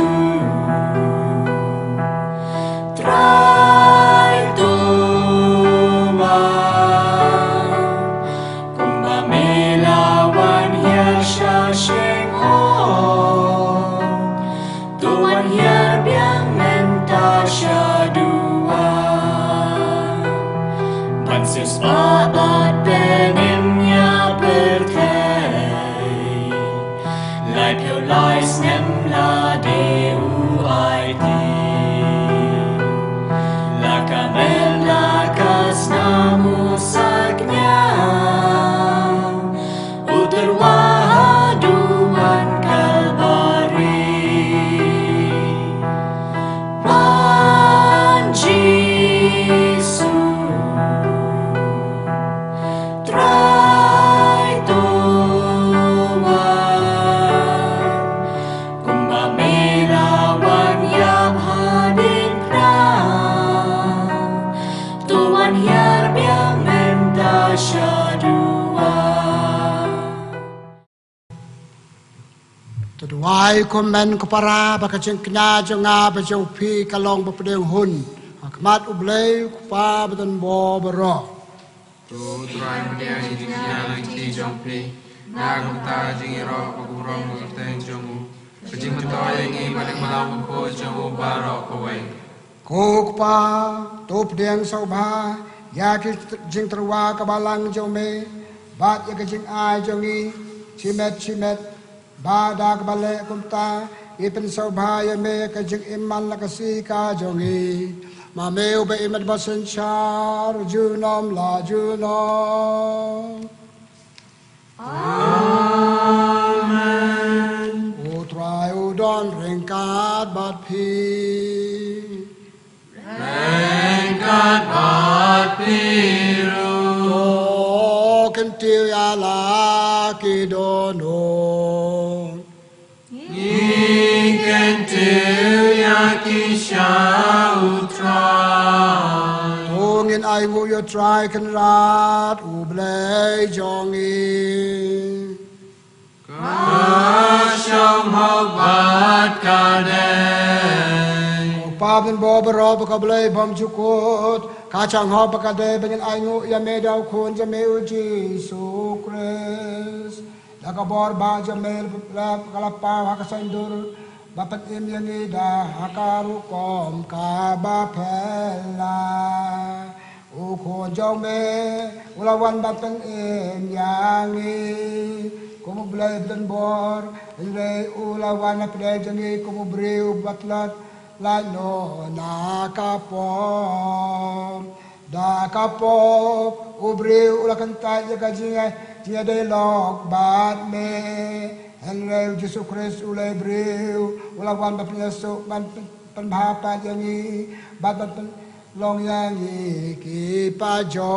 Trai tua. Kumba melawan hiasya sheng ho. Tuan hiar biang men Ai komen kepara bakacing kena jonga bacau pi kalong bapedeng hun. Akmat ublei kupa beton bo bero. Tu Trai media hidupnya lagi jompi. Nagam ta jingiro pagurong muteng jongu. Kajing metoy ingi balik malam ko jongu barok kawai. Ko kupa top deng sobha ya ki jing terwa kabalang jome. Bat ya kajing ai jongi cimet bada kabale kumta ipen sobha ya me kajing iman lakasi ka jongi. Mameu be imat basen char junom la junom. Amen. O Trai udon ringkat bat pi. Ringkat bat piru. To kentiu ya la ki dono. Ikan tiu ya kisah utrai. Tungin ai ngu yo Trai kan rat u blei jongi. Kasyong hok bat kadeng. Pa ben bo bero ka blei bom jukut. Kacang ho pa kadei ben ai ngu ya me dau kun ja me u Jesu Christ. Nakabor ba ja me kalapa hakasandur. Bapat im yang ida hakaru kom Kaba pela. Ukon jauh me ulawan bapan im yang kumu belai dan bor ilai ulawan apdai jangi kumu breu batlat lano nakapom dakapop ubreu ulakan taj kajingai tiada lok bat me. Henry Yesus Kristus ulai breu ulawan bapnyaso man penbapa jangi babat long yangi ki pajo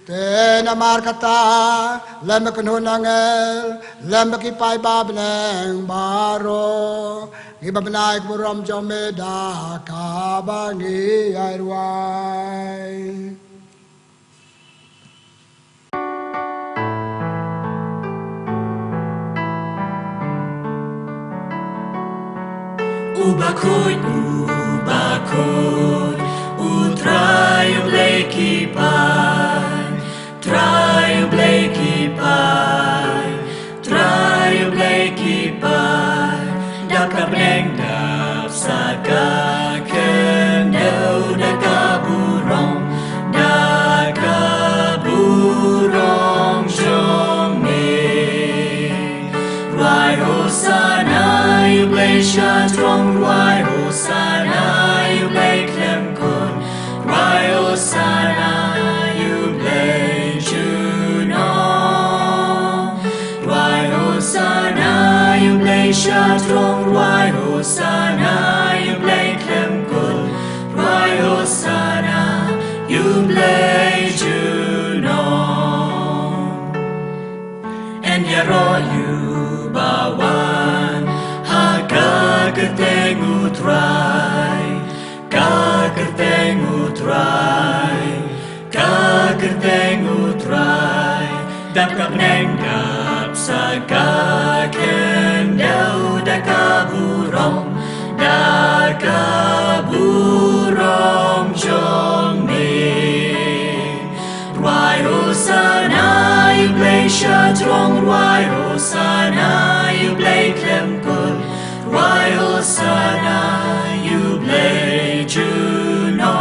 te namar kata lem kenunangel lem ki pai babneng baro ki babnai buram jomeda kabangi airwai. Bakhuid, Trai bleki pai, Trai bleki pai, Trai bleki pai. Dakap neng dap saka kendau dakaburong jomne. Rai Hosanna you blay strong, Rai Hosanna you blay clem kun, Rai Hosanna you blay juno, Rai Hosanna you blay strong, Rai Hosanna you blay clem kun, Rai Hosanna you blay juno, and yaro you bawan kakerteng utrai, kakerteng utrai, kakerteng utrai. Dakap neng dap saka kendau dakaburong jomne. Rai Hosanna you blay strong, Rai Hosanna you blay clem kun, Rai Hosanna you blay juno,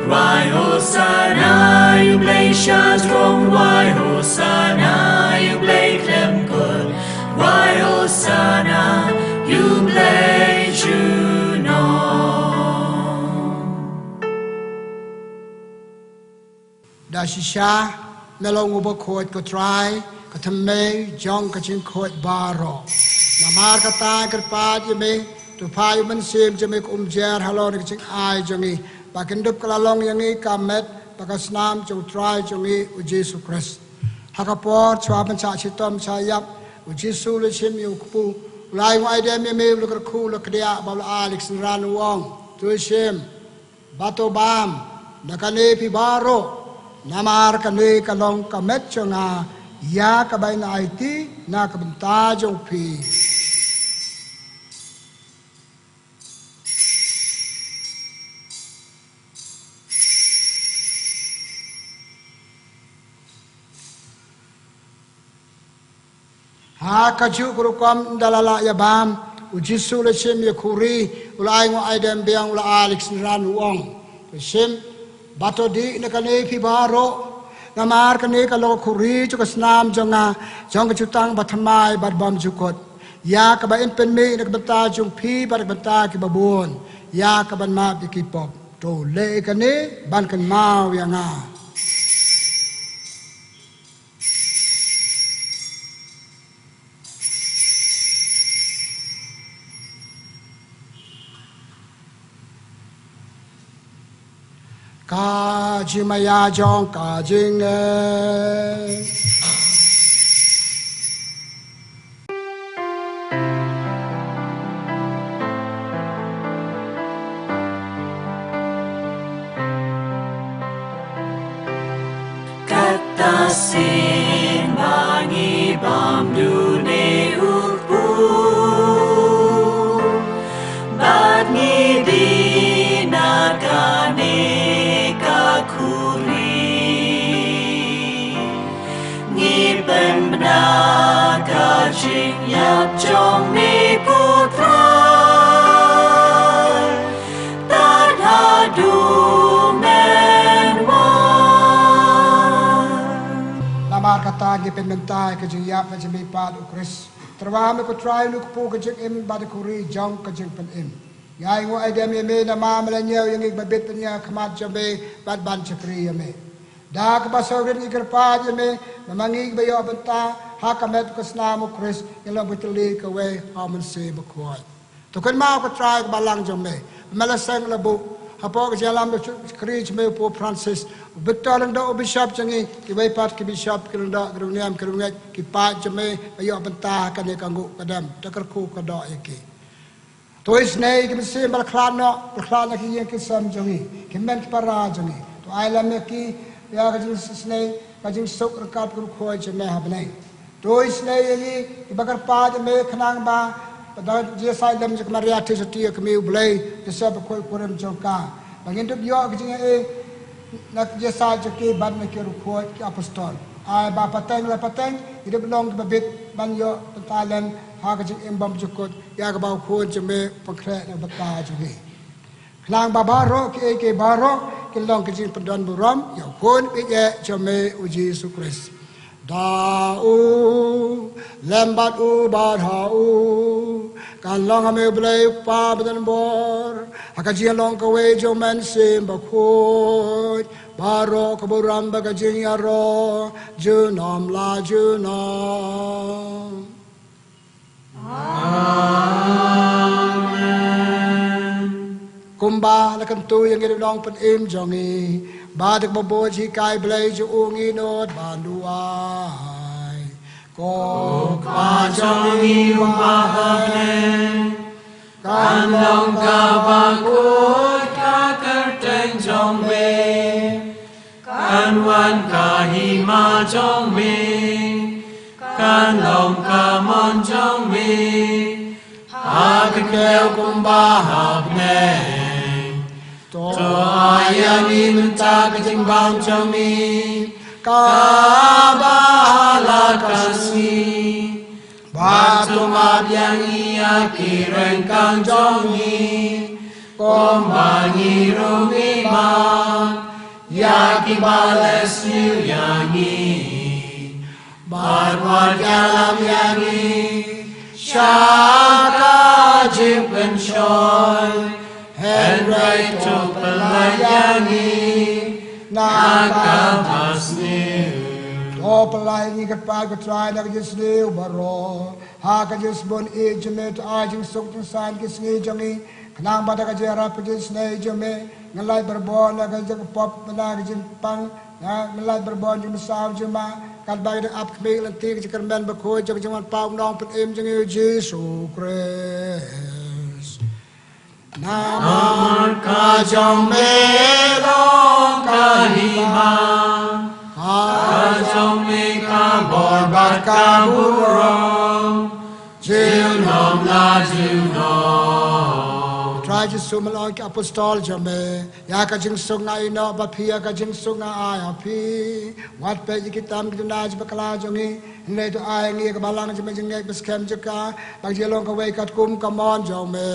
Rai Hosanna you blay strong, Rai Hosanna you blay clem kun, Rai Hosanna you blay juno. Dashisha melong Bakhuid ko Trai katamay jong kaching khot baro. Lamar kata kerpat yeme tu payu mensim jeme kumjer halon kaching ai jongi pakindup kalalong yangi kamet pakasnam jong Trai jongi u Jesu Christ. Hakapor chwa pancha chitom chayap u Jesu le chim yu kupu lai wai dem yeme lu kerku lu kedia babla Alex ran wong tu shim bato bam nakane pi baro namar kane kalong kamet chonga ya kabay na IT นากับตาจงพีหากจุกรุกรมดาลละยาบามอุจิสุเลเชมยคูรีอุลายงไอเดมเบียงอุลาเล็กซ์รันวงเชมบัตดีนักเนพิบาโรนามาร์กันเนกโลคูรีจุกสนามจงาจงกจุตังบัตมายบัตบอมจุกดยากบันเป็นเมนักบัตาจงพีบัตบัตากิบบุญยากบันมาบิกิปอบโตเลกันเนบันกันมาวยางากาจิมายาจงกาจิงเกัตตาสินบางีบามดูเนอุปูบาดงีดีนากาเนคูรีงีเป็นบนากาจิงยับจงมีผู้ทรายตาดาดูแมนวาลามาร์กตากิเป็นมันตายกจึงยับมันจะมีปาดุคริสตรวามันก็ทรายลูกปูกจึงอิมบาดคูรีจงกจึงเป็นอิมยายงูไอเดมยเมนามาเมลเนียวยังอีกบับิดปัญญาขมาจเมบัดบันชกรียเมดากบาสาวรินอีกระปาจเมมังอีกใบยอบันตาหากเมตุกสนามุคริสยังลงบุตรีกเวหามันเสบขวายทุกคนมาก็ทรายกับบาลังจเมเมลเซงระบุฮาปอกเจลามดุครีจเมปูฟรานซิสบิตลังดาบิชับจังอีกิเวปัดกิบิชับกิลังดากรุเนียมกรุเงกิปาจเมใบยอบันตากันเนกังกุกระดมตะกรคูกระดอยกีตัวอิสเนย์กิมเสียมบลคลานเนาะบลคลานนักยังกิสามจังงี้กิมเบนปาราจังงี้ตัวไอลามีกียากจิงสเนย์กจิงสุกรกัดกรุขวยจะไม่หับเนย์ตัวอิสเนย์ยังงี้กิบักรปาจะไม่ขนังบาปดเจสายลมจะมาเรียติสติกมิวเบลย์จะสอบคุยคุยมจงกาบางทีทุกยอกจิงนักเจสายจะกีบัดนักกรุขวยกิอัปสตอลไอบาปะเตงละปะเตงอิดบลองกับบิดบันโยปตาเลนหากจิงอิมบัมจุกดยากบ่าวควรจะไม่ปังแคร์ในบัตตาจุกีนางบาบาโรกิเอเกบาโรกิลองกิจิงปดอนบุรมยาวควรปิเยจะไม่อุจิสุคริสดาอูเลมบัดอูบาดาอูการลองอเมเบลย์ปาบดันบอร์หากจิงลองกเวจอมันเซมบักควรบาโรกบุรมบักจิงยารอจูนอมลาจูนอมกุมบาและกันตัวยังไงลองเป็นเอ็มจงอีบาดกบโบชีกายเบลย์จูองอีโนดบานดูไอก็บาจงอีวบาฮาเลการลองกาบากุดกากระเตงจงเมการวันกาหิมาจงเมการลงกามอนจงมีหากแก้วกุมบาหับแน่ตัวอายังมีมันตากจิงบางจงมีกาบาลาคัสนีบาตุมาบยังอีอากิเรงกังจงมีกุมบางีรุมีมายากิบาเลสนิวยังอี Barwar yalam yangi Shaka jimpen shoy Henry to pelayangi Naga tasniu O pelayangi katpal katrai naga jisniu baro Haka jisbon ijimit ajing suk jinsan kisngi jangi Kanang bata kajera pajisnei jame Ngalai berbon naga jagpop naga jimpang Ngalai berbon jimasaw jimaการไปได้อับเมฆลันตีจะกันแมนบะโคยจะจังหวัดปาวน้องเป็นเอ็มจังเอเจสุคริสนามันกาจงเมลองกาหิมา Kaba trong mi ca bor bát ca bu rong chiu nom la chiu nom Trai Jesu maloi ke apostol jame ya ka jing sung na ino ba phia ka jing sung na ai phi wat pe ji kitam ki na ji bakla jongi ne to ai ngi ka balang ji me jing ngai bes kem jaka bang ji long ka wei kat kum ka mon jome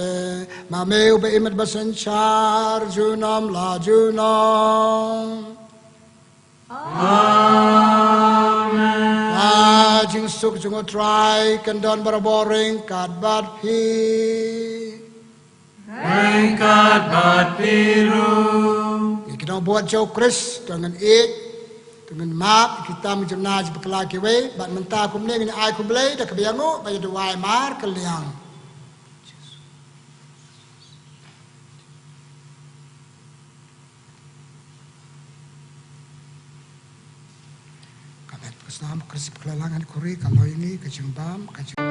ma me u be imet basen char ju nom la ju nom Amen jing suk jung trai kan don baraboring kat bat phi Ringkat bat biru Kita buat jauh Kris dengan ik, dengan map kita menjadi bekala kiwe, bat mentah kumne dengan ai kumble, dah kebiangu, baju duai mar keliang. Kami kesam Kris bekelalangan kuri kalau ini kejembam kejembam.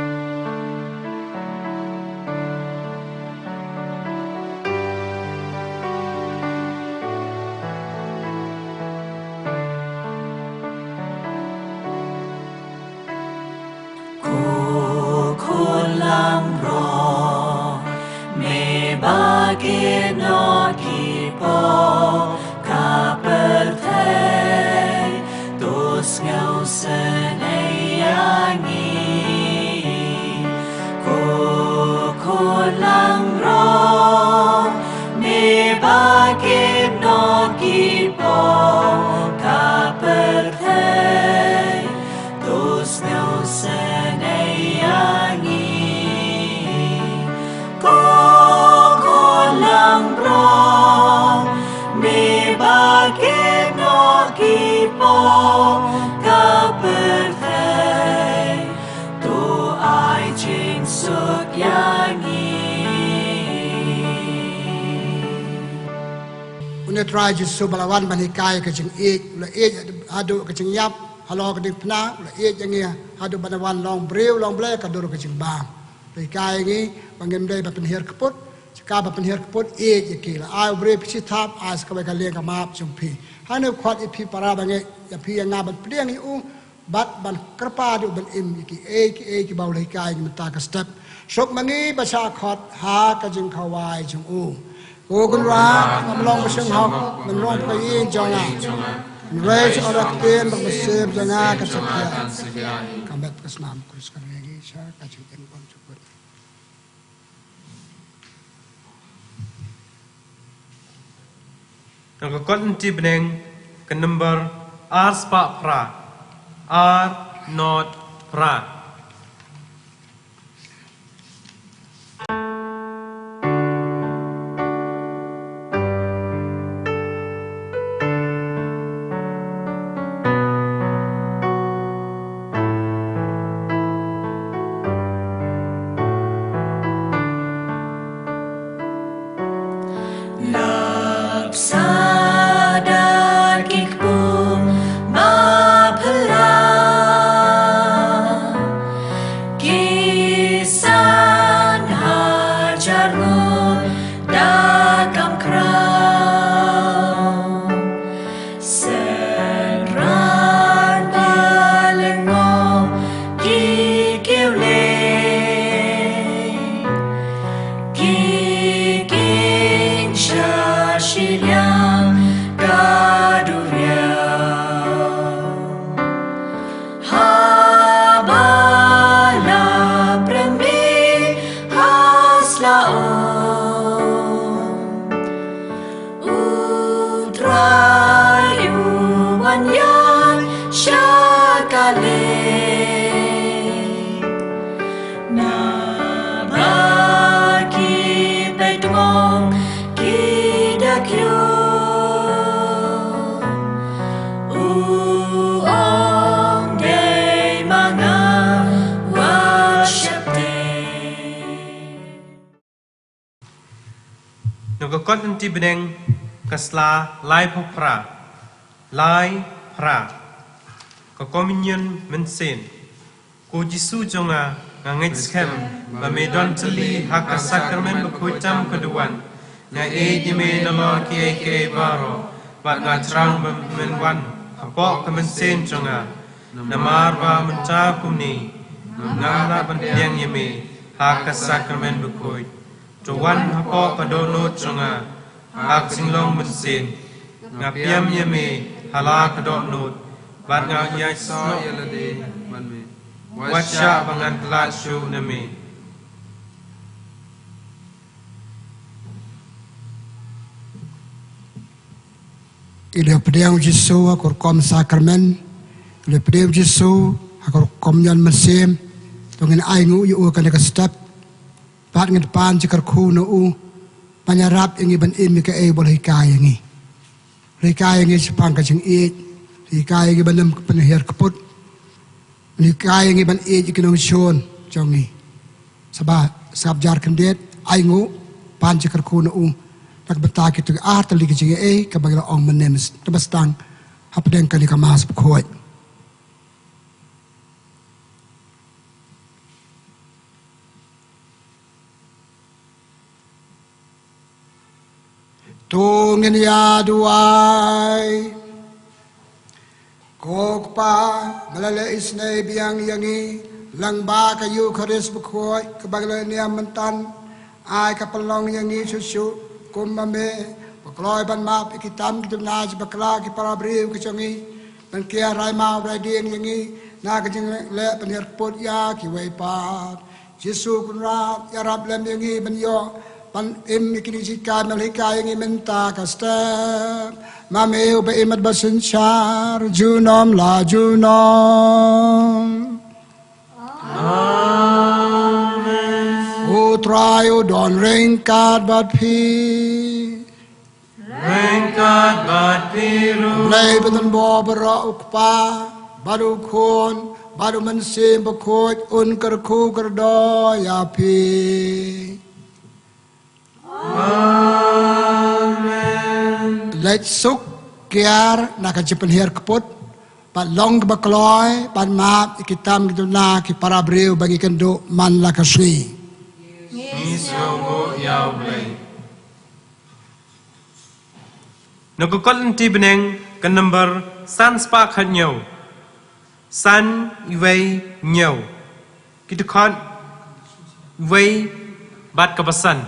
Trai Jesu balawan banikai kecing ik, la ik adu kecing yap, halo kecing pna, la ik yang ia adu banawan long brew long blek kadur kecing bam. Banikai ini bangem day bapenhir keput, jika bapenhir keput ik yakila, ai brew pisi tap, ai sekabai kalian kamap jumpi. Hanu kuat ipi para bangai, yapi yang ngabat pediang iu, bat ban kerpa adu ban im iki bau lekai ini mentah step. Sok mangi baca khot ha kecing kawai jung Cô con ra, mình long bớt học, mình long phải yên cho ngài, mình rơi cho đặc tiền bằng bớt xem cho ngài cái sự kia, cảm ơn các nam Christ các ngài nghĩ sao các chuyện tình quan trọng hơn. Nang kon ti beneng ke number R spa pra R not pra Kon anti beneng kasla lai pra lai pra ko communion mensen ko Jesu jonga ngait skem ba medon teli hak sakramen bakhuitam keduan na e jime nalo ki ke baro ba na trang men wan Kapok kemensen jonga. Namar ba menca kumni. Ngala bentiang yeme. Hak sakramen Bakhuid. Cuan hapok kadonot jonga. Hak singlong mensen. Ngapiam yeme. Hala kadonot. Bat ngau yai Saw so. yelade ban me. Wacha bangan telat syuk neme. Ile pediang Yesus akor kom sakramen. Ile pediang Yesus akor kom yan mesim. Tungin aingu yu kan ka step. Pat ngit pan cikar khu no u. Panyarap ingi ban in mi ka e bol hikay ingi. Hikay ingi sepang ka jing it. Hikay ingi ban nam panahir kaput. Hikay ingi ban it ikinong syun jongi. Sabjar kandet aingu pan cikar khu no u. Nagbata kita artali ke jing e kabagala ong menems tabastang hapdeng kali ka mas Bakhuid. Tungin ya duai kokpa Lait-Ia snai biang yangi langba kayu Hilarius Bakhuid kabagala niya mentan ai kapalong yangi susu kumame bakloi ban map ikitam kitnaj bakla ki parabriu kichangi ban kia rai ma rading yangi na kajing le panir pot ya ki wei pa Yesu kunra ya rab lem yangi ban yo pan im ikini jika malika yangi menta kasta mame ube imat basin char junom la junom O Trai o don rain card but pi Rain God bat piru. Blay betan bo bara ukpa baru khon baru mensim Bakhuid un kerku kerdo ya pi Amen Let suk kiar nakajipan her kaput pat long bakloi pat map ikitam giduna ki parabriu bagi kendo man lakasri Nisyo yaw blay. Nagkukol ti beneng ka number san spark hat nyaw. San iway nyaw. Kitukot iway bat kabasan.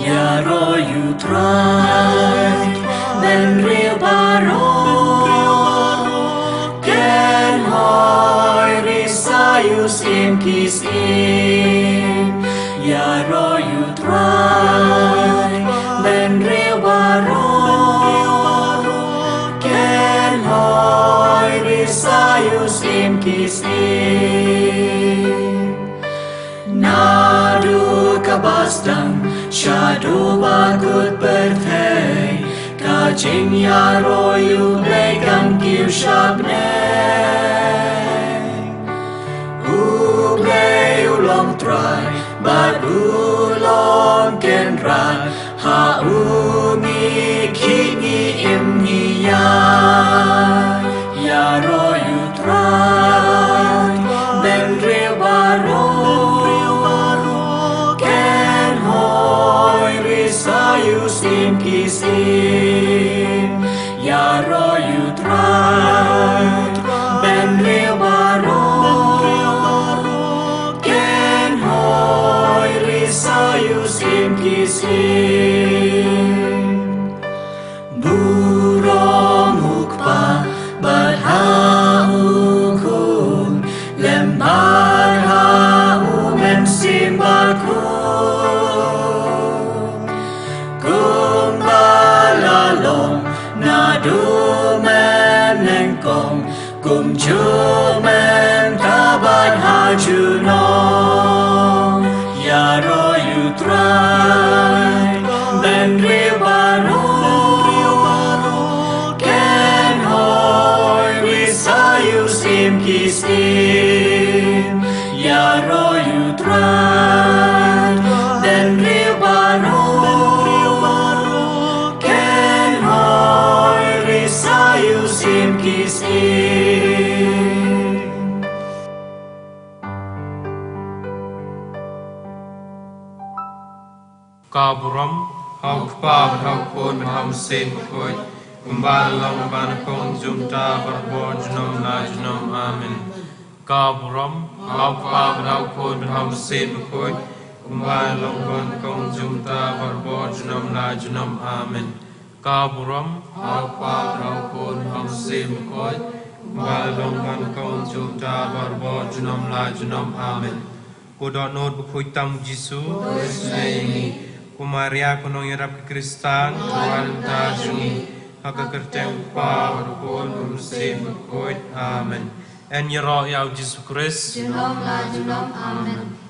Yaro you try, then real baro. Ken hoy risayus in peace in. Yaro you try, then real baro. Ken hoy risayus in peace in. Nadu kabastang Shadu bakut berthei Kajing yaro yu blekan kiu shabne Uble ulong trai Bat ulong kenran Ha umi kingi imni ya Yaro yu trai Ben real baro Sayus in kisin Yaro you try Ben real baro Ken hoy risayus in kisin Burong hukpa Bat haukun Lembar haumen simbakun Kum chumen kabat hajunong Yaro you try Ben ribaro Ken hoy risayus im kisim Yaro you try Ben ribaro Ken hoy risayus im kisim ka buram hau pa hau kon ben hau sen koi kumbal long ban kong zum ta bar bo jnom na jnom amen ka buram hau pa hau kon ben hau sen koi kumbal long ban kong zum ta bar bo jnom na jnom amen ka buram hau pa hau kon hau sen koi kumbal long ban kong zum ta bar bo jnom na jnom amen Kodot nod Bakhuid tam Jisu Sngi Kumaria kunong yarap ke Kristan Tuhan ta jungi Haka kerteng pa Barukon Umse Bakhuid Amen En yaro yaw Jisu Christ Junom la junom amen